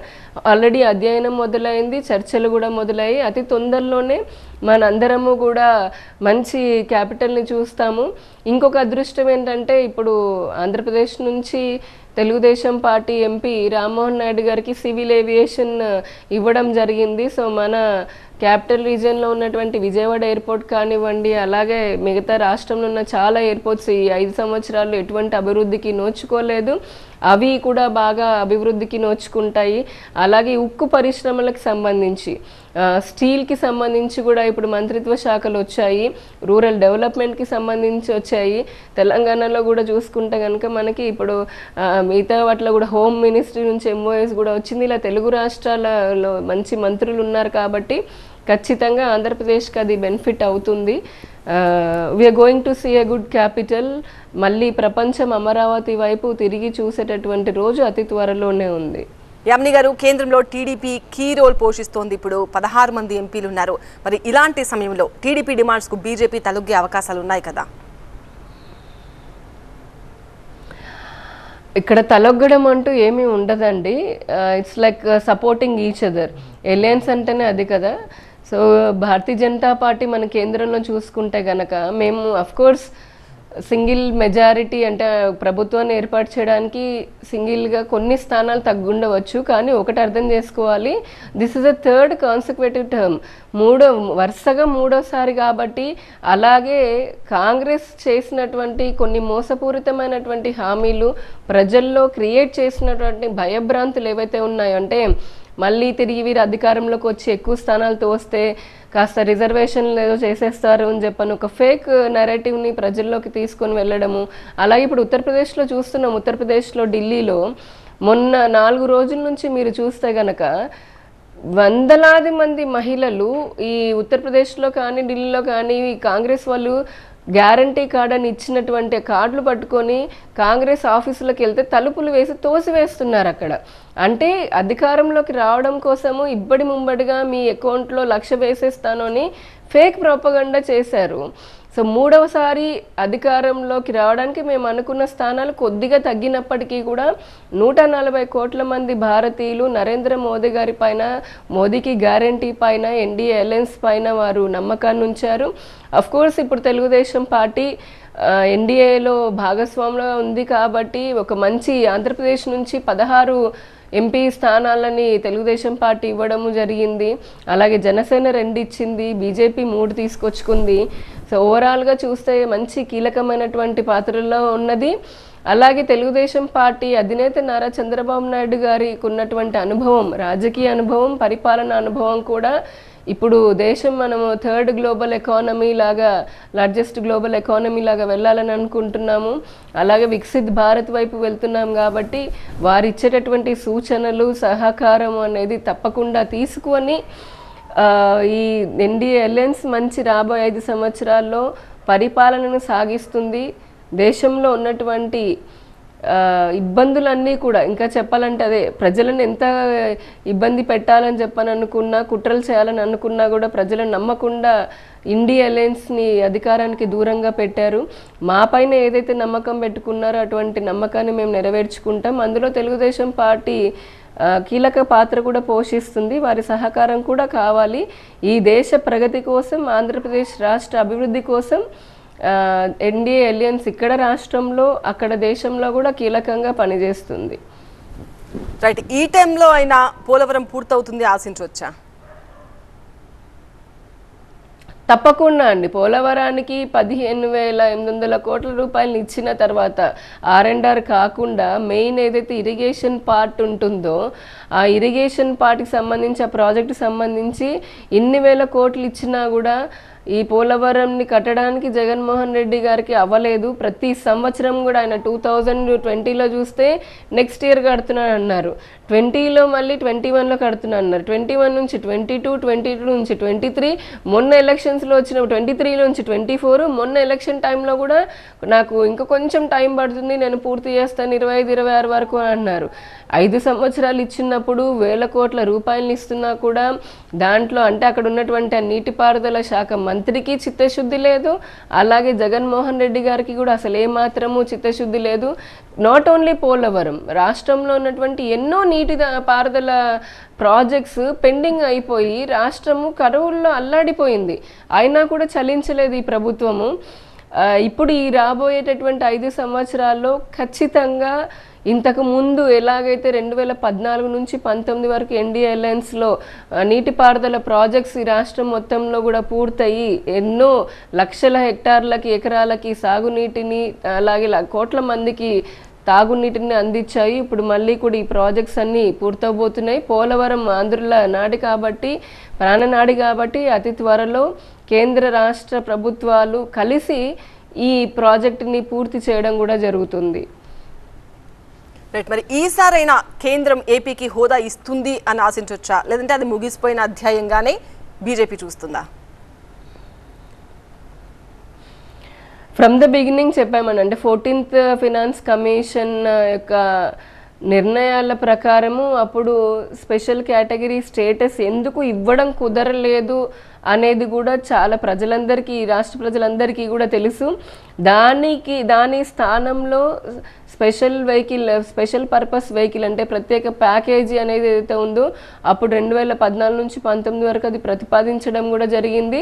ఆల్రెడీ అధ్యయనం మొదలైంది, చర్చలు కూడా మొదలయ్యి అతి తొందరలోనే మనందరము కూడా మంచి క్యాపిటల్ని చూస్తాము. ఇంకొక అదృష్టం ఏంటంటే ఇప్పుడు ఆంధ్రప్రదేశ్ నుంచి తెలుగుదేశం పార్టీ ఎంపీ రామ్మోహన్ నాయుడు గారికి సివిల్ ఏవియేషన్ ఇవ్వడం జరిగింది. సో మన క్యాపిటల్ రీజియన్లో ఉన్నటువంటి విజయవాడ ఎయిర్పోర్ట్ కానివ్వండి, అలాగే మిగతా రాష్ట్రంలో ఉన్న చాలా ఎయిర్పోర్ట్స్ ఈ 5 సంవత్సరాల్లో ఎటువంటి అభివృద్ధికి నోచుకోలేదు, అవి కూడా బాగా అభివృద్ధికి నోచుకుంటాయి. అలాగే ఉక్కు పరిశ్రమలకు సంబంధించి స్టీల్కి సంబంధించి కూడా ఇప్పుడు మంత్రిత్వ శాఖలు వచ్చాయి, రూరల్ డెవలప్మెంట్కి సంబంధించి వచ్చాయి. తెలంగాణలో కూడా చూసుకుంటే కనుక మనకి ఇప్పుడు మిగతా వాటిలో కూడా హోమ్ మినిస్ట్రీ నుంచి MOS కూడా వచ్చింది. ఇలా తెలుగు రాష్ట్రాలలో మంచి మంత్రులు ఉన్నారు కాబట్టి ఖచ్చితంగా ఆంధ్రప్రదేశ్కి అది బెనిఫిట్ అవుతుంది. We're going to see a good capital. మళ్ళీ ప్రపంచం అమరావతి వైపు తిరిగి చూసేటటువంటి రోజు అతి త్వరలోనే ఉంది. యామిని గారు, కేంద్రంలో టీడీపీ కీ రోల్ పోషిస్తోంది. ఇప్పుడు 16 మంది ఎంపీలు ఉన్నారు. మరి ఇలాంటి సమయంలో టీడీపీ డిమాండ్స్కు బీజేపీ తలొగ్గే అవకాశాలు ఉన్నాయి కదా? ఇక్కడ తలొగ్గడం అంటూ ఏమీ ఉండదండి. It's like supporting each other. Alliance అంటేనే అది కదా. సో భారతీయ జనతా పార్టీ మన కేంద్రంలో చూసుకుంటే గనక మేము అఫ్కోర్స్ సింగిల్ మెజారిటీ అంటే ప్రభుత్వాన్ని ఏర్పాటు చేయడానికి సింగిల్గా కొన్ని స్థానాలు తగ్గుండవచ్చు, కానీ ఒకటి అర్థం చేసుకోవాలి, this is a 3rd consecutive term, వరుసగా మూడోసారి కాబట్టి. అలాగే కాంగ్రెస్ చేసినటువంటి కొన్ని మోసపూరితమైనటువంటి హామీలు, ప్రజల్లో క్రియేట్ చేసినటువంటి భయభ్రాంతులు ఏవైతే ఉన్నాయో, అంటే మళ్ళీ తిరిగి వీరు అధికారంలోకి వచ్చి ఎక్కువ స్థానాలతో వస్తే కాస్త రిజర్వేషన్లు ఏదో చేసేస్తారు అని చెప్పని ఒక ఫేక్ నెరేటివ్ని ప్రజల్లోకి తీసుకొని వెళ్ళడము. అలాగే ఇప్పుడు ఉత్తరప్రదేశ్లో చూస్తున్నాం. ఉత్తరప్రదేశ్లో ఢిల్లీలో మొన్న 4 రోజుల నుంచి మీరు చూస్తే గనక వందలాది మంది మహిళలు ఈ ఉత్తరప్రదేశ్లో కానీ ఢిల్లీలో కానీ కాంగ్రెస్ వాళ్ళు గ్యారంటీ కార్డ్ అని ఇచ్చినటువంటి కార్డులు పట్టుకొని కాంగ్రెస్ ఆఫీసులకు వెళ్తే తలుపులు వేసి తోసివేస్తున్నారు అక్కడ. అంటే అధికారంలోకి రావడం కోసము ఇబ్బడి ముంబడిగా మీ అకౌంట్లో 1,00,000 వేసేస్తాను అని ఫేక్ ప్రోపగండా చేశారు. సో మూడవసారి అధికారంలోకి రావడానికి మేము అనుకున్న స్థానాలు కొద్దిగా తగ్గినప్పటికీ కూడా 140 కోట్ల మంది భారతీయులు నరేంద్ర మోదీ గారి పైన, మోదీకి గ్యారంటీ పైన, ఎన్డీఏ అలయన్స్ పైన వారు నమ్మకాన్ని ఉంచారు. అఫ్కోర్స్ ఇప్పుడు తెలుగుదేశం పార్టీ ఎన్డీఏలో భాగస్వామ్యంలో ఉంది కాబట్టి ఒక మంచి ఆంధ్రప్రదేశ్ నుంచి 16 ఎంపీ స్థానాలని తెలుగుదేశం పార్టీ ఇవ్వడము జరిగింది. అలాగే జనసేన 2 ఇచ్చింది, బీజేపీ 3 తీసుకొచ్చుకుంది. సో ఓవరాల్గా చూస్తే మంచి కీలకమైనటువంటి పాత్రలో ఉన్నది. అలాగే తెలుగుదేశం పార్టీ అధినేత నారా చంద్రబాబు నాయుడు గారికి ఉన్నటువంటి అనుభవం, రాజకీయ అనుభవం, పరిపాలన అనుభవం కూడా ఇప్పుడు దేశం మనము 3rd గ్లోబల్ ఎకానమీ లాగా, లార్జెస్ట్ గ్లోబల్ ఎకానమీ లాగా వెళ్ళాలని అనుకుంటున్నాము. అలాగే వికసిత్ భారత్ వైపు వెళ్తున్నాం కాబట్టి వారు ఇచ్చేటటువంటి సూచనలు, సహకారం అనేది తప్పకుండా తీసుకొని ఈ ఎన్డీఏ అలయన్స్ మంచి రాబోయే 5 సంవత్సరాల్లో పరిపాలనను సాగిస్తుంది. దేశంలో ఉన్నటువంటి ఇబ్బందులన్నీ కూడా, ఇంకా చెప్పాలంటే అదే, ప్రజలను ఎంత ఇబ్బంది పెట్టాలని చెప్పని అనుకున్నా, కుట్రలు చేయాలని అనుకున్నా కూడా ప్రజలను నమ్మకుండా ఇండియా అలయన్స్ని అధికారానికి దూరంగా పెట్టారు. మా పైన ఏదైతే నమ్మకం పెట్టుకున్నారో అటువంటి నమ్మకాన్ని మేము నెరవేర్చుకుంటాం. అందులో తెలుగుదేశం పార్టీ కీలక పాత్ర కూడా పోషిస్తుంది. వారి సహకారం కూడా కావాలి. ఈ దేశ ప్రగతి కోసం, ఆంధ్రప్రదేశ్ రాష్ట్ర అభివృద్ధి కోసం ఎన్డీఏ అలయన్స్ ఇక్కడ రాష్ట్రంలో, అక్కడ దేశంలో కూడా కీలకంగా పనిచేస్తుంది. రైట్. ఈ టైంలో అయినా పోలవరం పూర్తవుతుంది ఆశించవచ్చా? తప్పకుండా అండి. పోలవరానికి 15,800 కోట్ల రూపాయలు ఇచ్చిన తర్వాత R&R కాకుండా మెయిన్ ఏదైతే ఇరిగేషన్ పార్ట్ ఉంటుందో ఆ ఇరిగేషన్ పార్ట్కి సంబంధించి, ఆ ప్రాజెక్టుకి సంబంధించి ఇన్ని వేల కోట్లు ఇచ్చినా కూడా ఈ పోలవరంని కట్టడానికి జగన్మోహన్ రెడ్డి గారికి అవ్వలేదు. ప్రతి సంవత్సరం కూడా ఆయన 2020లో చూస్తే నెక్స్ట్ ఇయర్ కడుతున్నాను అన్నారు, 20లో మళ్ళీ 21లో కడుతున్నాను అన్నారు, 21 నుంచి 22, 22 నుంచి 23, మొన్న ఎలక్షన్స్లో వచ్చిన 23 నుంచి 24, మొన్న ఎలక్షన్ టైంలో కూడా నాకు ఇంకా కొంచెం టైం పడుతుంది, నేను పూర్తి చేస్తాను 25, 26 వరకు అన్నారు. 5 సంవత్సరాలు ఇచ్చినప్పుడు వేల కోట్ల రూపాయలు ఇస్తున్నా కూడా దాంట్లో అంటే అక్కడ ఉన్నటువంటి నీటిపారుదల శాఖ మంత్రికి చిత్తశుద్ధి లేదు, అలాగే జగన్మోహన్ రెడ్డి గారికి కూడా అసలు ఏమాత్రము చిత్తశుద్ధి లేదు. నాట్ ఓన్లీ పోలవరం, రాష్ట్రంలో ఉన్నటువంటి ఎన్నో నీటి పారుదల ప్రాజెక్ట్స్ పెండింగ్ అయిపోయి రాష్ట్రము కరువుల్లో అల్లాడిపోయింది, అయినా కూడా చలించలేదు ఈ ప్రభుత్వము. ఇప్పుడు ఈ రాబోయేటటువంటి 5 సంవత్సరాల్లో ఖచ్చితంగా ఇంతకు ముందు ఎలాగైతే 2014 నుంచి 19 వరకు ఎన్డీఏ అలయన్స్లో నీటిపారుదల ప్రాజెక్ట్స్ ఈ రాష్ట్రం మొత్తంలో కూడా పూర్తయి ఎన్నో లక్షల హెక్టార్లకి ఎకరాలకి సాగునీటిని అలాగే కోట్ల మందికి తాగునీటిని అందించాయి. ఇప్పుడు మళ్ళీ కూడా ఈ ప్రాజెక్ట్స్ అన్నీ పూర్తవబోతున్నాయి. పోలవరం ఆంధ్రుల నాడి కాబట్టి, ప్రాణనాడి కాబట్టి అతి త్వరలో కేంద్ర రాష్ట్ర ప్రభుత్వాలు కలిసి ఈ ప్రాజెక్టుని పూర్తి చేయడం కూడా జరుగుతుంది. రైట్, మరి ఈసారైనా కేంద్రం ఏపీకి హోదా ఇస్తుంది అని ఆశించవచ్చా, లేదంటే అది ముగిసిపోయిన అధ్యాయంగానే బీజేపీ చూస్తుందా? ఫ్రమ్ ద బిగినింగ్ చెప్పామని, అంటే 14th ఫైనాన్స్ కమిషన్ యొక్క నిర్ణయాల ప్రకారము అప్పుడు స్పెషల్ కేటగిరీ స్టేటస్ ఎందుకు ఇవ్వడం కుదరలేదు అనేది కూడా చాలా ప్రజలందరికీ, రాష్ట్ర ప్రజలందరికీ కూడా తెలుసు. దాని స్థానంలో స్పెషల్ పర్పస్ వెహికల్ అంటే ప్రత్యేక ప్యాకేజీ అనేది ఏదైతే ఉందో అప్పుడు 2014 నుంచి 19 వరకు అది ప్రతిపాదించడం కూడా జరిగింది.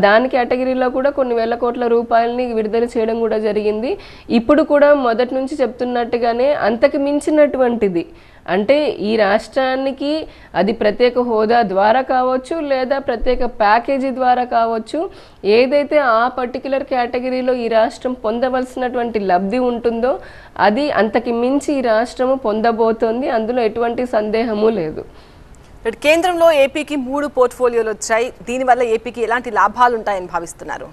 దాని కేటగిరీలో కూడా కొన్ని వేల కోట్ల రూపాయలని విడుదల చేయడం కూడా జరిగింది. ఇప్పుడు కూడా మొదటి నుంచి చెప్తున్నట్టుగానే అంతకు మించినటువంటిది అంటే ఈ రాష్ట్రానికి అది ప్రత్యేక హోదా ద్వారా కావచ్చు లేదా ప్రత్యేక ప్యాకేజీ ద్వారా కావచ్చు, ఏదైతే ఆ పర్టికులర్ కేటగిరీలో ఈ రాష్ట్రం పొందవలసినటువంటి లబ్ధి ఉంటుందో అది అంతకి మించి ఈ రాష్ట్రము పొందబోతోంది, అందులో ఎటువంటి సందేహము లేదు. కేంద్రంలో ఏపీకి 3 పోర్ట్ఫోలియోలు వచ్చాయి, దీనివల్ల ఏపీకి ఎలాంటి లాభాలు ఉంటాయని భావిస్తున్నారు?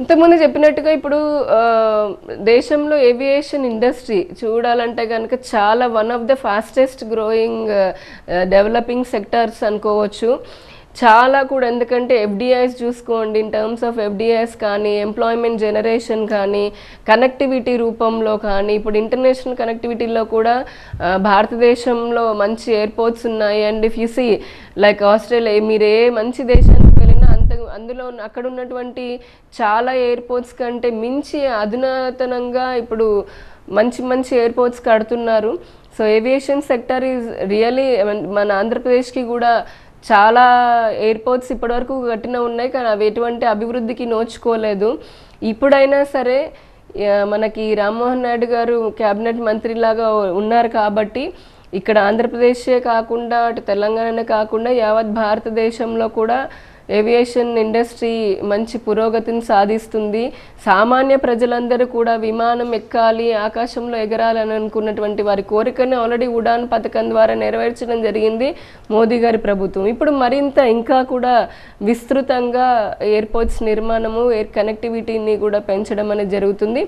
ఇంతకుముందు చెప్పినట్టుగా ఇప్పుడు దేశంలో ఏవియేషన్ ఇండస్ట్రీ చూడాలంటే కనుక చాలా one of the fastest growing developing sectors అనుకోవచ్చు. చాలా కూడా, ఎందుకంటే ఎఫ్డిఐస్ చూసుకోండి, ఇన్ టర్మ్స్ ఆఫ్ ఎఫ్డిఐస్ కానీ, ఎంప్లాయ్మెంట్ జనరేషన్ కానీ, కనెక్టివిటీ రూపంలో కానీ, ఇప్పుడు ఇంటర్నేషనల్ కనెక్టివిటీలో కూడా భారతదేశంలో మంచి ఎయిర్పోర్ట్స్ ఉన్నాయి. And if you see like Australia, మీరు ఏ మంచి దేశానికి వెళ్ళినా అందులో అక్కడ ఉన్నటువంటి చాలా ఎయిర్పోర్ట్స్ కంటే మించి అధునాతనంగా ఇప్పుడు మంచి ఎయిర్పోర్ట్స్ కడుతున్నారు. So aviation sector is really, మన ఆంధ్రప్రదేశ్కి కూడా చాలా ఎయిర్పోర్ట్స్ ఇప్పటివరకు కట్టిన ఉన్నాయి, కానీ అవి ఎటువంటి అభివృద్ధికి నోచుకోలేదు. ఇప్పుడైనా సరే మనకి రామ్మోహన్ నాయుడు గారు క్యాబినెట్ మంత్రిలాగా ఉన్నారు కాబట్టి ఇక్కడ ఆంధ్రప్రదేశే కాకుండా అటు తెలంగాణనే కాకుండా యావత్ భారతదేశంలో కూడా ఏవియేషన్ ఇండస్ట్రీ మంచి పురోగతిని సాధిస్తుంది. సామాన్య ప్రజలందరూ కూడా విమానం ఎక్కాలి, ఆకాశంలో ఎగరాలని అనుకున్నటువంటి వారి కోరికను ఆల్రెడీ ఉడాన్ పథకం ద్వారా నెరవేర్చడం జరిగింది మోదీ గారి ప్రభుత్వం. ఇప్పుడు మరింత ఇంకా కూడా విస్తృతంగా ఎయిర్పోర్ట్స్ నిర్మాణము, ఎయిర్ కనెక్టివిటీని కూడా పెంచడం అనేది జరుగుతుంది.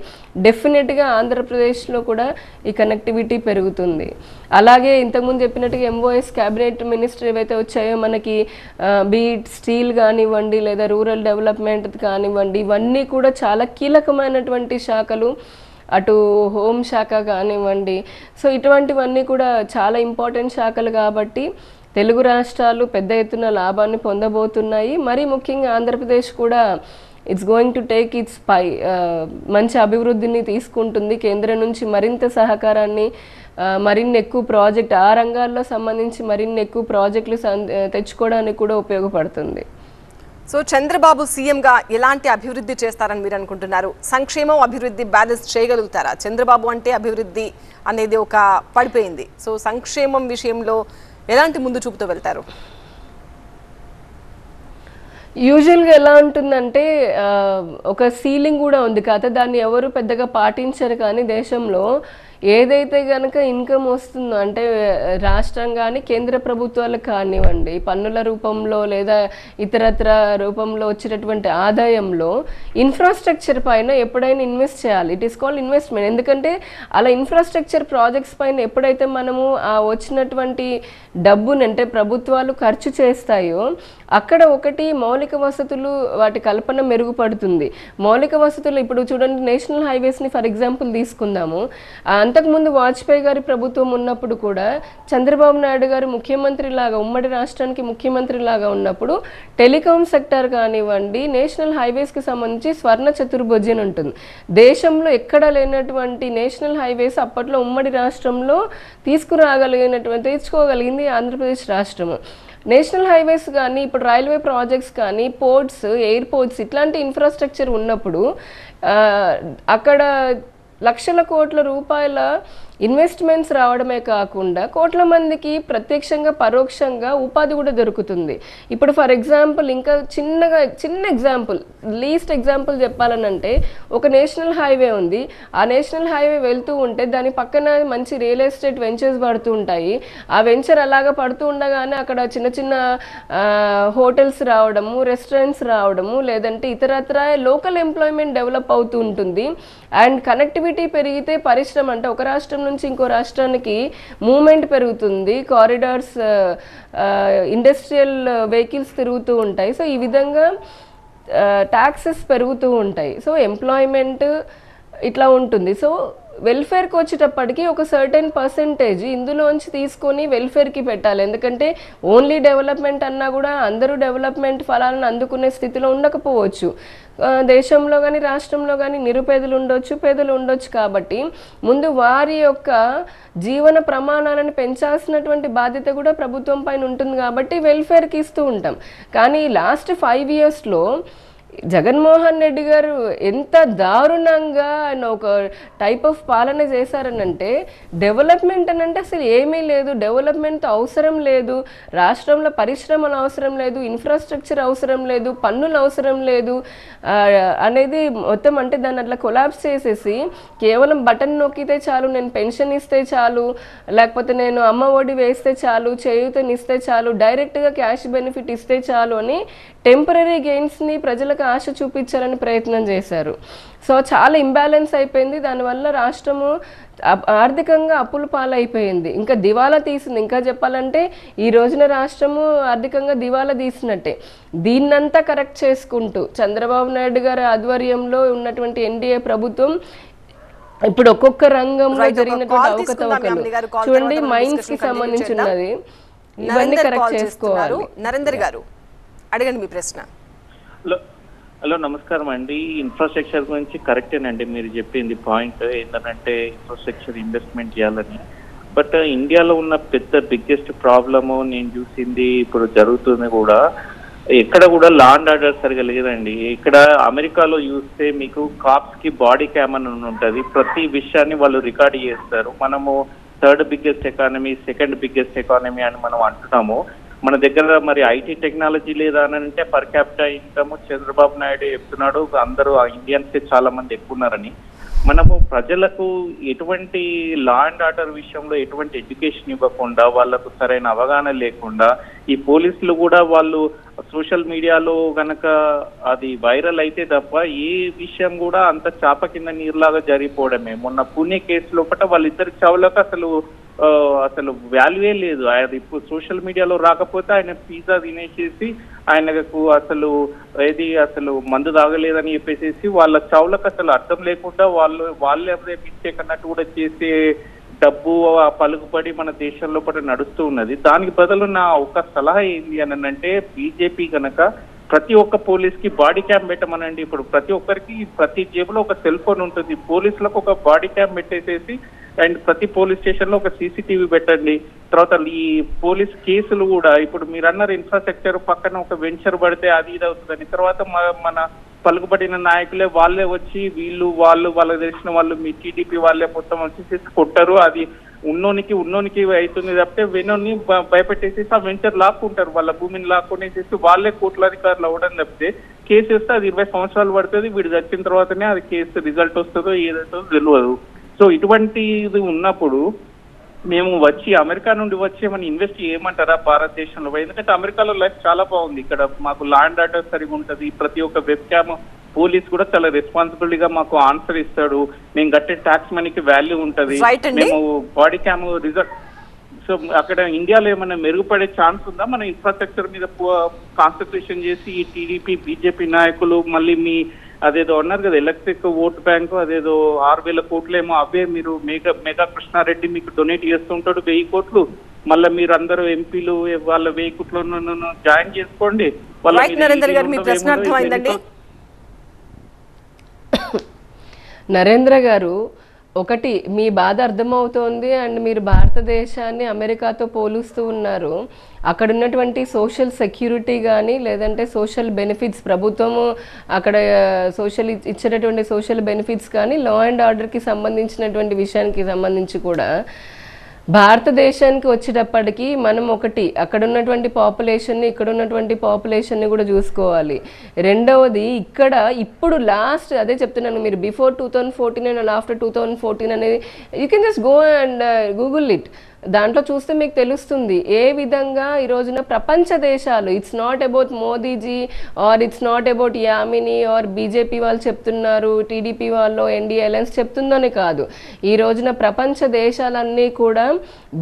డెఫినెట్గా ఆంధ్రప్రదేశ్లో కూడా ఈ కనెక్టివిటీ పెరుగుతుంది. అలాగే ఇంతకుముందు చెప్పినట్టుగా ఎంఓఎస్ క్యాబినెట్ మినిస్టర్ ఏవైతే వచ్చాయో మనకి బీట్ స్టీల్ కానివ్వండి లేదా రూరల్ డెవలప్మెంట్ కానివ్వండి, ఇవన్నీ కూడా చాలా కీలకమైనటువంటి శాఖలు. అటు హోమ్ శాఖ కానివ్వండి, సో ఇటువంటివన్నీ కూడా చాలా ఇంపార్టెంట్ శాఖలు కాబట్టి తెలుగు రాష్ట్రాలు పెద్ద ఎత్తున లాభాన్ని పొందబోతున్నాయి. మరి ముఖ్యంగా ఆంధ్రప్రదేశ్ కూడా it's going to take its మంచి అభివృద్ధిని తీసుకుంటుంది. కేంద్రం నుంచి మరింత సహకారాన్ని, మరిన్ని ఎక్కువ ప్రాజెక్ట్ ఆ రంగాల్లో సంబంధించి మరిన్ని ఎక్కువ ప్రాజెక్టులు తెచ్చుకోవడానికి కూడా ఉపయోగపడుతుంది. సో చంద్రబాబు సీఎంగా ఎలాంటి అభివృద్ధి చేస్తారని మీరు అనుకుంటున్నారు? సంక్షేమం అభివృద్ధి బ్యాలెన్స్ చేయగలుగుతారా? చంద్రబాబు అంటే అభివృద్ధి అనేది ఒక పడిపోయింది, సో సంక్షేమం విషయంలో ఎలాంటి ముందు చూపుతూ వెళ్తారు? యూజువల్గా ఎలా ఉంటుందంటే ఒక సీలింగ్ కూడా ఉంది కదా, దాన్ని ఎవరు పెద్దగా పాటించరు. కానీ దేశంలో ఏదైతే కనుక ఇన్కమ్ వస్తుందో అంటే రాష్ట్రం కానీ కేంద్ర ప్రభుత్వాలకు కానివ్వండి పన్నుల రూపంలో లేదా ఇతరత్ర రూపంలో వచ్చినటువంటి ఆదాయంలో ఇన్ఫ్రాస్ట్రక్చర్ పైన ఎప్పుడైనా ఇన్వెస్ట్ చేయాలి. It is called investment. ఎందుకంటే అలా ఇన్ఫ్రాస్ట్రక్చర్ ప్రాజెక్ట్స్ పైన ఎప్పుడైతే మనము ఆ వచ్చినటువంటి డబ్బుని అంటే ప్రభుత్వాలు ఖర్చు చేస్తాయో అక్కడ ఒకటి మౌలిక వసతులు వాటి కల్పన మెరుగుపడుతుంది. మౌలిక వసతులు ఇప్పుడు చూడండి, నేషనల్ హైవేస్ని ఫర్ ఎగ్జాంపుల్ తీసుకుందాము. అంతకుముందు వాజ్పేయి గారి ప్రభుత్వం ఉన్నప్పుడు కూడా చంద్రబాబు నాయుడు గారు ముఖ్యమంత్రి లాగా ఉమ్మడి రాష్ట్రానికి ముఖ్యమంత్రి లాగా ఉన్నప్పుడు టెలికాం సెక్టర్ కానివ్వండి నేషనల్ హైవేస్కి సంబంధించి స్వర్ణ చతుర్భుజి అని ఉంటుంది. దేశంలో ఎక్కడ లేనటువంటి నేషనల్ హైవేస్ అప్పట్లో ఉమ్మడి రాష్ట్రంలో తెచ్చుకోగలిగింది ఆంధ్రప్రదేశ్ రాష్ట్రము. నేషనల్ హైవేస్ కానీ ఇప్పుడు రైల్వే ప్రాజెక్ట్స్ కానీ పోర్ట్స్ ఎయిర్పోర్ట్స్ ఇట్లాంటి ఇన్ఫ్రాస్ట్రక్చర్ ఉన్నప్పుడు అక్కడ లక్షల కోట్ల రూపాయల ఇన్వెస్ట్మెంట్స్ రావడమే కాకుండా కోట్ల మందికి ప్రత్యక్షంగా పరోక్షంగా ఉపాధి కూడా దొరుకుతుంది. ఇప్పుడు ఫర్ ఎగ్జాంపుల్ ఇంకా చిన్న ఎగ్జాంపుల్ లీస్ట్ ఎగ్జాంపుల్ చెప్పాలనంటే ఒక నేషనల్ హైవే ఉంది. ఆ నేషనల్ హైవే వెళ్తూ ఉంటే దాని పక్కన మంచి రియల్ ఎస్టేట్ వెంచర్స్ పడుతూ ఉంటాయి. ఆ వెంచర్ అలాగా పడుతూ ఉండగానే అక్కడ చిన్న చిన్న హోటల్స్ రావడము, రెస్టారెంట్స్ రావడము, లేదంటే ఇతరత్ర లోకల్ ఎంప్లాయ్మెంట్ డెవలప్ అవుతూ ఉంటుంది. అండ్ కనెక్టివిటీ పెరిగితే పరిశ్రమ అంటే ఒక రాష్ట్రం నుంచి ఇంకో రాష్ట్రానికి మూవ్మెంట్ పెరుగుతుంది. కారిడార్స్, ఇండస్ట్రియల్ వెహికల్స్ తిరుగుతూ ఉంటాయి. సో ఈ విధంగా ట్యాక్సెస్ పెరుగుతూ ఉంటాయి. సో ఎంప్లాయ్మెంట్ ఇట్లా ఉంటుంది. సో వెల్ఫేర్కి వచ్చేటప్పటికి ఒక సర్టెన్ పర్సెంటేజ్ ఇందులోంచి తీసుకొని వెల్ఫేర్కి పెట్టాలి. ఎందుకంటే ఓన్లీ డెవలప్మెంట్ అన్నా కూడా అందరూ డెవలప్మెంట్ ఫలాలను అందుకునే స్థితిలో ఉండకపోవచ్చు. దేశంలో కానీ రాష్ట్రంలో కానీ నిరుపేదలు ఉండొచ్చు, పేదలు ఉండొచ్చు. కాబట్టి ముందు వారి యొక్క జీవన ప్రమాణాలను పెంచాల్సినటువంటి బాధ్యత కూడా ప్రభుత్వం పైన ఉంటుంది. కాబట్టి వెల్ఫేర్కి ఇస్తూ ఉంటాం. కానీ లాస్ట్ 5 yearsలో జగన్మోహన్ రెడ్డి గారు ఎంత దారుణంగా ఆయన ఒక టైప్ ఆఫ్ పాలన చేశారనంటే డెవలప్మెంట్ అనంటే అసలు ఏమీ లేదు, డెవలప్మెంట్ అవసరం లేదు, రాష్ట్రంలో పరిశ్రమలు అవసరం లేదు, ఇన్ఫ్రాస్ట్రక్చర్ అవసరం లేదు, పన్నులు అవసరం లేదు అనేది మొత్తం అంటే దాన్ని అట్లా కొలాప్స్ చేసేసి కేవలం బటన్ నొక్కితే చాలు, నేను పెన్షన్ ఇస్తే చాలు, లేకపోతే నేను అమ్మ ఒడి వేస్తే చాలు, చేయూతనిస్తే చాలు, డైరెక్ట్గా క్యాష్ బెనిఫిట్ ఇస్తే చాలు అని టెంపరీ గెయిన్స్ని ప్రజలకు ఆశ చూపించాలని ప్రయత్నం చేశారు. సో చాలా ఇంబ్యాలెన్స్ అయిపోయింది. దానివల్ల రాష్ట్రము ఆర్థికంగా అప్పుల పాలైపోయింది, ఇంకా దివాలా తీసింది. ఇంకా చెప్పాలంటే ఈ రోజున రాష్ట్రము ఆర్థికంగా దివాలా తీసినట్టే. దీన్నంతా కరెక్ట్ చేసుకుంటూ చంద్రబాబు నాయుడు గారి ఆధ్వర్యంలో ఉన్నటువంటి ఎన్డీఏ ప్రభుత్వం ఇప్పుడు ఒక్కొక్క రంగంలో జరిగినటువంటి అవకతవకలు చూడండి, మైన్స్ కి సంబంధించి ఉన్నది, ఇవన్నీ కరెక్ట్ చేసుకోవాలి. నరేందర్ గారు అడగండి మీ ప్రశ్న. హలో నమస్కారం అండి. ఇన్ఫ్రాస్ట్రక్చర్ గురించి కరెక్టేనండి మీరు చెప్పింది పాయింట్. ఏంటంటే ఇన్ఫ్రాస్ట్రక్చర్ ఇన్వెస్ట్మెంట్ చేయాలని. బట్ ఇండియాలో ఉన్న బిగ్గెస్ట్ ప్రాబ్లము నేను చూసింది ఇప్పుడు జరుగుతుంది కూడా, ఎక్కడ కూడా లా అండ్ ఆర్డర్ సరిగా లేదండి. ఇక్కడ అమెరికాలో చూస్తే మీకు కాప్స్ కి బాడీ క్యామ్ అని ఉంటుంది. ప్రతి విషయాన్ని వాళ్ళు రికార్డ్ చేస్తారు. మనము 3rd biggest economy, 2nd biggest economy అని మనం అంటున్నాము. మన దగ్గర మరి ఐటీ టెక్నాలజీ లేదా అని అంటే per capital income Chandrababu Naidu చెప్తున్నాడు అందరూ ఇండియన్స్ చాలా మంది ఎక్కువ ఉన్నారని. మనము ప్రజలకు ఎటువంటి లా అండ్ ఆర్డర్ విషయంలో ఎటువంటి ఎడ్యుకేషన్ ఇవ్వకుండా, వాళ్ళకు సరైన అవగాహన లేకుండా, ఈ పోలీసులు కూడా వాళ్ళు సోషల్ మీడియాలో గనక అది వైరల్ అయితే తప్ప ఏ విషయం కూడా అంత చాప కింద నీరులాగా జరిగిపోవడమే. మొన్న పూణే కేసు లోపల వాళ్ళిద్దరి చావులకు అసలు వాల్యూయే లేదు. ఆయన ఇప్పుడు సోషల్ మీడియాలో రాకపోతే ఆయన పిజ్జా తినేసేసి ఆయనకు అసలు మందు తాగలేదని చెప్పేసి వాళ్ళ చావులకు అసలు అర్థం లేకుండా వాళ్ళే మిస్టేక్ అన్నట్టు కూడా చేసే డబ్బు పలుకుబడి మన దేశంలో కూడా నడుస్తూ ఉన్నది. దానికి బదులు నా ఒక సలహా ఏంటి అని అంటే బీజేపీ కనుక ప్రతి ఒక్క పోలీస్ కి బాడీ క్యామ్ పెట్టమనండి. ఇప్పుడు ప్రతి ఒక్కరికి ప్రతి జేబులో ఒక సెల్ ఫోన్ ఉంటుంది. పోలీసులకు ఒక బాడీ క్యామ్ పెట్టేసేసి అండ్ ప్రతి పోలీస్ స్టేషన్ లో ఒక సీసీటీవీ పెట్టండి. తర్వాత ఈ పోలీస్ కేసులు కూడా ఇప్పుడు మీరు అన్నారు ఇన్ఫ్రాస్ట్రక్చర్ పక్కన ఒక వెంచర్ పడితే అది ఇది అవుతుందని, తర్వాత మన పలుకుబడిన నాయకులే వాళ్ళే వచ్చి వాళ్ళకి తెలిసిన వాళ్ళు మీ టీడీపీ వాళ్ళే మొత్తం వచ్చి కొట్టారు. అది ఉన్నోనికి అవుతుంది తప్పితే వెనోని భయపెట్టేసి ఆ వెంచర్ లాక్కుంటారు, వాళ్ళ భూమిని లాక్కునేసేసి వాళ్ళే కోట్లాధికారులు అవ్వడం తప్పితే కేసు వస్తే అది 20 సంవత్సరాలు పడుతుంది. వీడు చచ్చిన తర్వాతనే అది కేసు రిజల్ట్ వస్తుందో ఏదైతుందో తెలియదు. సో ఇటువంటిది ఉన్నప్పుడు మేము వచ్చి అమెరికా నుండి వచ్చి ఏమైనా ఇన్వెస్ట్ చేయమంటారా భారతదేశంలో? ఎందుకంటే అమెరికాలో లైఫ్ చాలా బాగుంది. ఇక్కడ మాకు ల్యాండ్ ఆర్డర్ సరిగా ఉంటుంది. ప్రతి ఒక్క వెబ్ క్యామ్ పోలీస్ కూడా చాలా రెస్పాన్సిబిలిటీగా మాకు ఆన్సర్ ఇస్తాడు. మేము కట్టే ట్యాక్స్ మనీకి వాల్యూ ఉంటది. మేము బాడీ క్యామ్ రిజల్ట్. సో అక్కడ ఇండియాలో ఏమైనా మెరుగుపడే ఛాన్స్ ఉందా? మన ఇన్ఫ్రాస్ట్రక్చర్ మీద కాన్సన్ట్రేషన్ చేసి ఈ టీడీపీ బీజేపీ నాయకులు మళ్ళీ మీ అదేదో అన్నారు కదా ఎలక్ట్రిక్ ఓట్ బ్యాంకు, అదేదో 6,000 కోట్లేమో అవే మీరు మెగా కృష్ణారెడ్డి మీకు డొనేట్ చేస్తుంటాడు 1000 కోట్లు. మళ్ళీ మీరు అందరూ ఎంపీలు వాళ్ళ 1000 కోట్లు జాయిన్ చేసుకోండి. నరేంద్ర గారు, ఒకటి మీ బాధ అర్థమవుతోంది. అండ్ మీరు భారతదేశాన్ని అమెరికాతో పోలుస్తూ ఉన్నారు. అక్కడ ఉన్నటువంటి సోషల్ సెక్యూరిటీ కానీ లేదంటే సోషల్ బెనిఫిట్స్, ప్రభుత్వము అక్కడ ఇచ్చేటటువంటి సోషల్ బెనిఫిట్స్ కానీ లా అండ్ ఆర్డర్కి సంబంధించినటువంటి విషయానికి సంబంధించి కూడా భారతదేశానికి వచ్చేటప్పటికి మనం ఒకటి అక్కడ ఉన్నటువంటి పాపులేషన్ని ఇక్కడ ఉన్నటువంటి పాపులేషన్ని కూడా చూసుకోవాలి. రెండవది ఇక్కడ ఇప్పుడు లాస్ట్ అదే చెప్తున్నాను, మీరు బిఫోర్ 2014 అండ్ ఆఫ్టర్ 2014 అనేది you can just go and Google it. దాంట్లో చూస్తే మీకు తెలుస్తుంది ఏ విధంగా ఈ రోజున ప్రపంచ దేశాలు, it's not about Modiji are it's not about Yamini or BJP వాళ్ళు చెప్తున్నారు, టీడీపీ వాళ్ళు ఎన్డీఏ అలయన్స్ చెప్తుందని కాదు. ఈ రోజున ప్రపంచ దేశాలన్నీ కూడా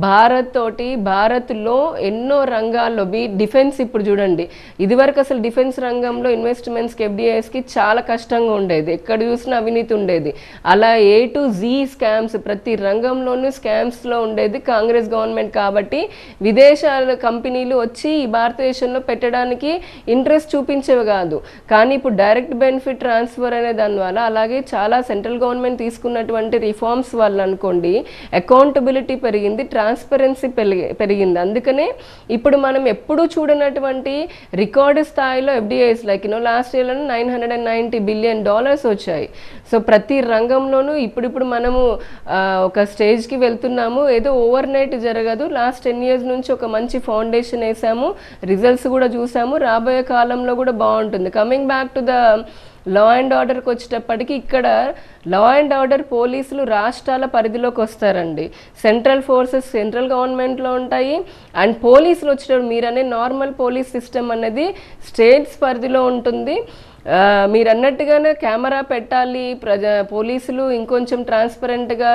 భారత్లో ఎన్నో రంగాల్లో డిఫెన్స్, ఇప్పుడు చూడండి ఇదివరకు అసలు డిఫెన్స్ రంగంలో ఇన్వెస్ట్మెంట్స్కి ఎఫ్డిఐస్కి చాలా కష్టంగా ఉండేది, ఎక్కడ చూసినా అవినీతి ఉండేది. అలా A to Z స్కామ్స్, ప్రతి రంగంలోనూ స్కామ్స్లో ఉండేది కాంగ్రెస్ గవర్నమెంట్. కాబట్టి విదేశాల కంపెనీలు వచ్చి ఈ భారతదేశంలో పెట్టడానికి ఇంట్రెస్ట్ చూపించేవి కాదు. కానీ ఇప్పుడు డైరెక్ట్ బెనిఫిట్ ట్రాన్స్ఫర్ అనే దానివల్ల, అలాగే చాలా సెంట్రల్ గవర్నమెంట్ తీసుకున్నటువంటి రిఫార్మ్స్ వల్ల అనుకోండి అకౌంటబిలిటీ పెరిగింది, ట్రాన్స్పరెన్సీ పెరిగింది. అందుకనే ఇప్పుడు మనం ఎప్పుడూ చూడనటువంటి రికార్డు స్థాయిలో ఎఫ్డిఐస్ లైక్ లాస్ట్ ఇయర్లో $990 బిలియన్ వచ్చాయి. సో ప్రతి రంగంలోనూ ఇప్పుడు మనము ఒక స్టేజ్కి వెళ్తున్నాము. ఏదో ఓవర్ నైట్ జరగదు. లాస్ట్ 10 years నుంచి ఒక మంచి ఫౌండేషన్ వేసాము, రిజల్ట్స్ కూడా చూసాము. రాబోయే కాలంలో కూడా బాగుంటుంది. Coming back to the law and ఆర్డర్కి వచ్చేటప్పటికి ఇక్కడ లా అండ్ ఆర్డర్ పోలీసులు రాష్ట్రాల పరిధిలోకి వస్తారండి. సెంట్రల్ ఫోర్సెస్ సెంట్రల్ గవర్నమెంట్లో ఉంటాయి. అండ్ పోలీసులు వచ్చేటప్పుడు మీరనే నార్మల్ పోలీస్ సిస్టమ్ అనేది స్టేట్స్ పరిధిలో ఉంటుంది. మీరు అన్నట్టుగానే కెమెరా పెట్టాలి, పోలీసులు ఇంకొంచెం ట్రాన్స్పరెంట్గా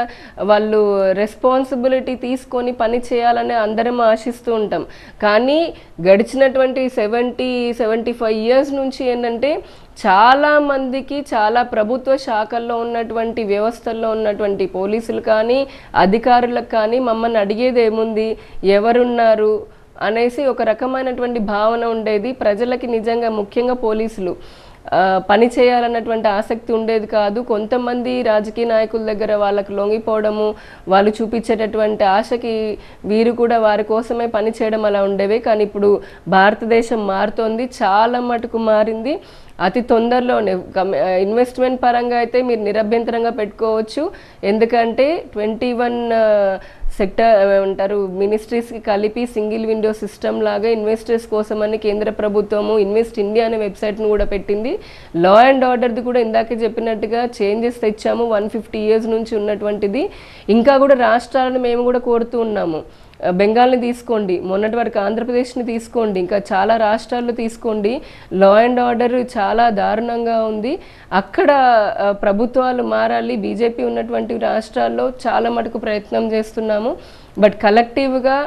వాళ్ళు రెస్పాన్సిబిలిటీ తీసుకొని పని చేయాలని అందరం ఆశిస్తూ ఉంటాం. కానీ గడిచినటువంటి 70-75 years నుంచి ఏంటంటే చాలామందికి చాలా ప్రభుత్వ శాఖల్లో ఉన్నటువంటి వ్యవస్థల్లో ఉన్నటువంటి పోలీసులు కానీ అధికారులకు కానీ మమ్మల్ని అడిగేది ఏముంది, ఎవరున్నారు అనేసి ఒక రకమైనటువంటి భావన ఉండేది. ప్రజలకి నిజంగా ముఖ్యంగా పోలీసులు పని చేయాలన్నటువంటి ఆసక్తి ఉండేది కాదు. కొంతమంది రాజకీయ నాయకుల దగ్గర వాళ్ళకు లొంగిపోవడము, వాళ్ళు చూపించేటటువంటి ఆశకి వీరు కూడా వారి కోసమే పని చేయడం అలా ఉండేవి. కానీ ఇప్పుడు భారతదేశం మారుతోంది, చాలా మటుకు మారింది. అతి తొందరలోనే ఇన్వెస్ట్మెంట్ పరంగా అయితే మీరు నిరభ్యంతరంగా పెట్టుకోవచ్చు. ఎందుకంటే 21 సెక్టర్ అంటారు మినిస్ట్రీస్కి కలిపి సింగిల్ విండో సిస్టమ్ లాగా ఇన్వెస్టర్స్ కోసమని కేంద్ర ప్రభుత్వము ఇన్వెస్ట్ ఇండియా అనే వెబ్సైట్ను కూడా పెట్టింది. లా అండ్ ఆర్డర్ది కూడా ఇందాకే చెప్పినట్టుగా చేంజెస్ తెచ్చాము. 150 years నుంచి ఉన్నటువంటిది ఇంకా కూడా రాష్ట్రాలను మేము కూడా కోరుతూ ఉన్నాము. బెంగాల్ని తీసుకోండి, మొన్నటి వరకు ఆంధ్రప్రదేశ్ని తీసుకోండి, ఇంకా చాలా రాష్ట్రాల్లో తీసుకోండి. లా అండ్ ఆర్డర్ చాలా దారుణంగా ఉంది. అక్కడ ప్రభుత్వాలు మారాలి. బీజేపీ ఉన్నటువంటి రాష్ట్రాల్లో చాలా మటుకు ప్రయత్నం చేస్తున్నాము. బట్ కలెక్టివ్గా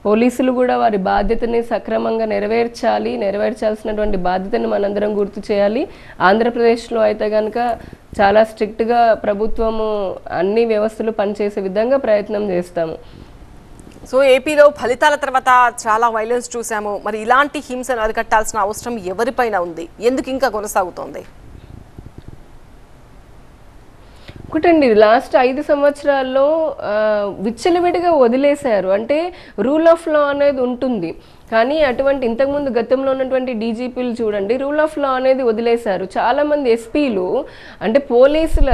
పోలీసులు కూడా వారి బాధ్యతని సక్రమంగా నెరవేర్చాల్సినటువంటి బాధ్యతను మనందరం గుర్తు చేయాలి. ఆంధ్రప్రదేశ్లో అయితే కనుక చాలా స్ట్రిక్ట్గా ప్రభుత్వము అన్ని వ్యవస్థలు పనిచేసే విధంగా ప్రయత్నం చేస్తాము. సో ఏపీలో ఫలితాల తర్వాత చాలా వైలెన్స్ చూసాము. మరి ఇలాంటి హింసను అరికట్టాల్సిన అవసరం ఎవరిపైన ఉంది? ఎందుకు ఇంకా కొనసాగుతోంది? ఒకటండి, లాస్ట్ 5 సంవత్సరాల్లో విచ్చలవిడిగా వదిలేశారు. అంటే రూల్ ఆఫ్ లా అనేది ఉంటుంది. కానీ అటువంటి ఇంతకుముందు గతంలో ఉన్నటువంటి డీజీపీలు చూడండి రూల్ ఆఫ్ లా అనేది వదిలేశారు. చాలామంది ఎస్పీలు అంటే పోలీసులు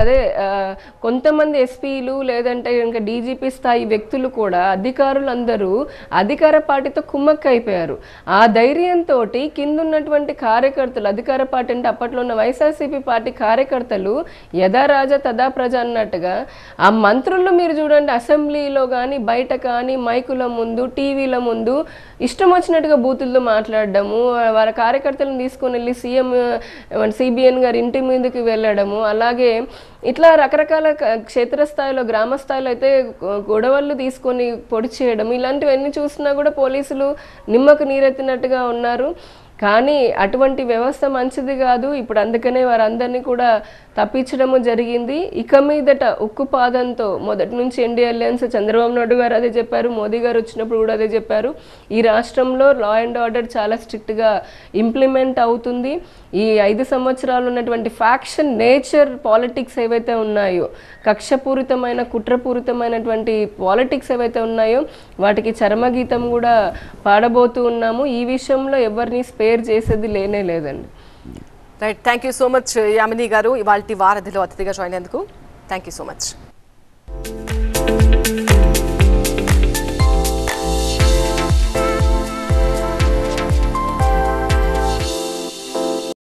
కొంతమంది ఎస్పీలు లేదంటే ఇంకా డీజీపీ స్థాయి వ్యక్తులు కూడా అధికారులందరూ అధికార పార్టీతో కుమ్మక్కైపోయారు. ఆ ధైర్యంతో కింద ఉన్నటువంటి కార్యకర్తలు, అధికార పార్టీ అంటే అప్పట్లో ఉన్న వైఎస్ఆర్సీపీ పార్టీ కార్యకర్తలు యథా రాజా తదా ప్రజ అన్నట్టుగా ఆ మంత్రులు మీరు చూడండి అసెంబ్లీలో కానీ బయట కానీ మైకుల ముందు టీవీల ముందు ఇష్టం వచ్చినట్టుగా బూతులతో మాట్లాడడము, వాళ్ళ కార్యకర్తలను తీసుకొని వెళ్ళి సీఎం సిబిఎన్ గారి ఇంటి మీదకి వెళ్ళడము, అలాగే ఇట్లా రకరకాల క్షేత్రస్థాయిలో గ్రామ స్థాయిలో అయితే గొడవలు తీసుకొని పొడి చేయడం, ఇలాంటివన్నీ చూసినా కూడా పోలీసులు నిమ్మకు నీరెత్తినట్టుగా ఉన్నారు. కానీ అటువంటి వ్యవస్థ మంచిది కాదు. ఇప్పుడు అందుకనే వారందరినీ కూడా తప్పించడము జరిగింది. ఇక మీదట ఉక్కు పాదంతో మొదటి నుంచి ఎన్డీఏ అలయన్స్ చంద్రబాబు నాయుడు గారు అదే చెప్పారు, మోదీ గారు వచ్చినప్పుడు కూడా అదే చెప్పారు. ఈ రాష్ట్రంలో లా అండ్ ఆర్డర్ చాలా స్ట్రిక్ట్గా ఇంప్లిమెంట్ అవుతుంది. ఈ 5 సంవత్సరాలు ఉన్నటువంటి ఫ్యాక్షన్ నేచర్ పాలిటిక్స్ ఏవైతే ఉన్నాయో, కక్షపూరితమైన కుట్రపూరితమైనటువంటి పాలిటిక్స్ ఏవైతే ఉన్నాయో వాటికి చరమగీతం కూడా పాడబోతూ ఉన్నాము. ఈ విషయంలో ఎవరిని స్పేర్ చేసేది లేనే లేదండి. Right, thank you so much Yamini గారు ఇవాల్టి వారధిలో అతిథిగా జాయిన్ అయ్యేందుకు. Thank you so much.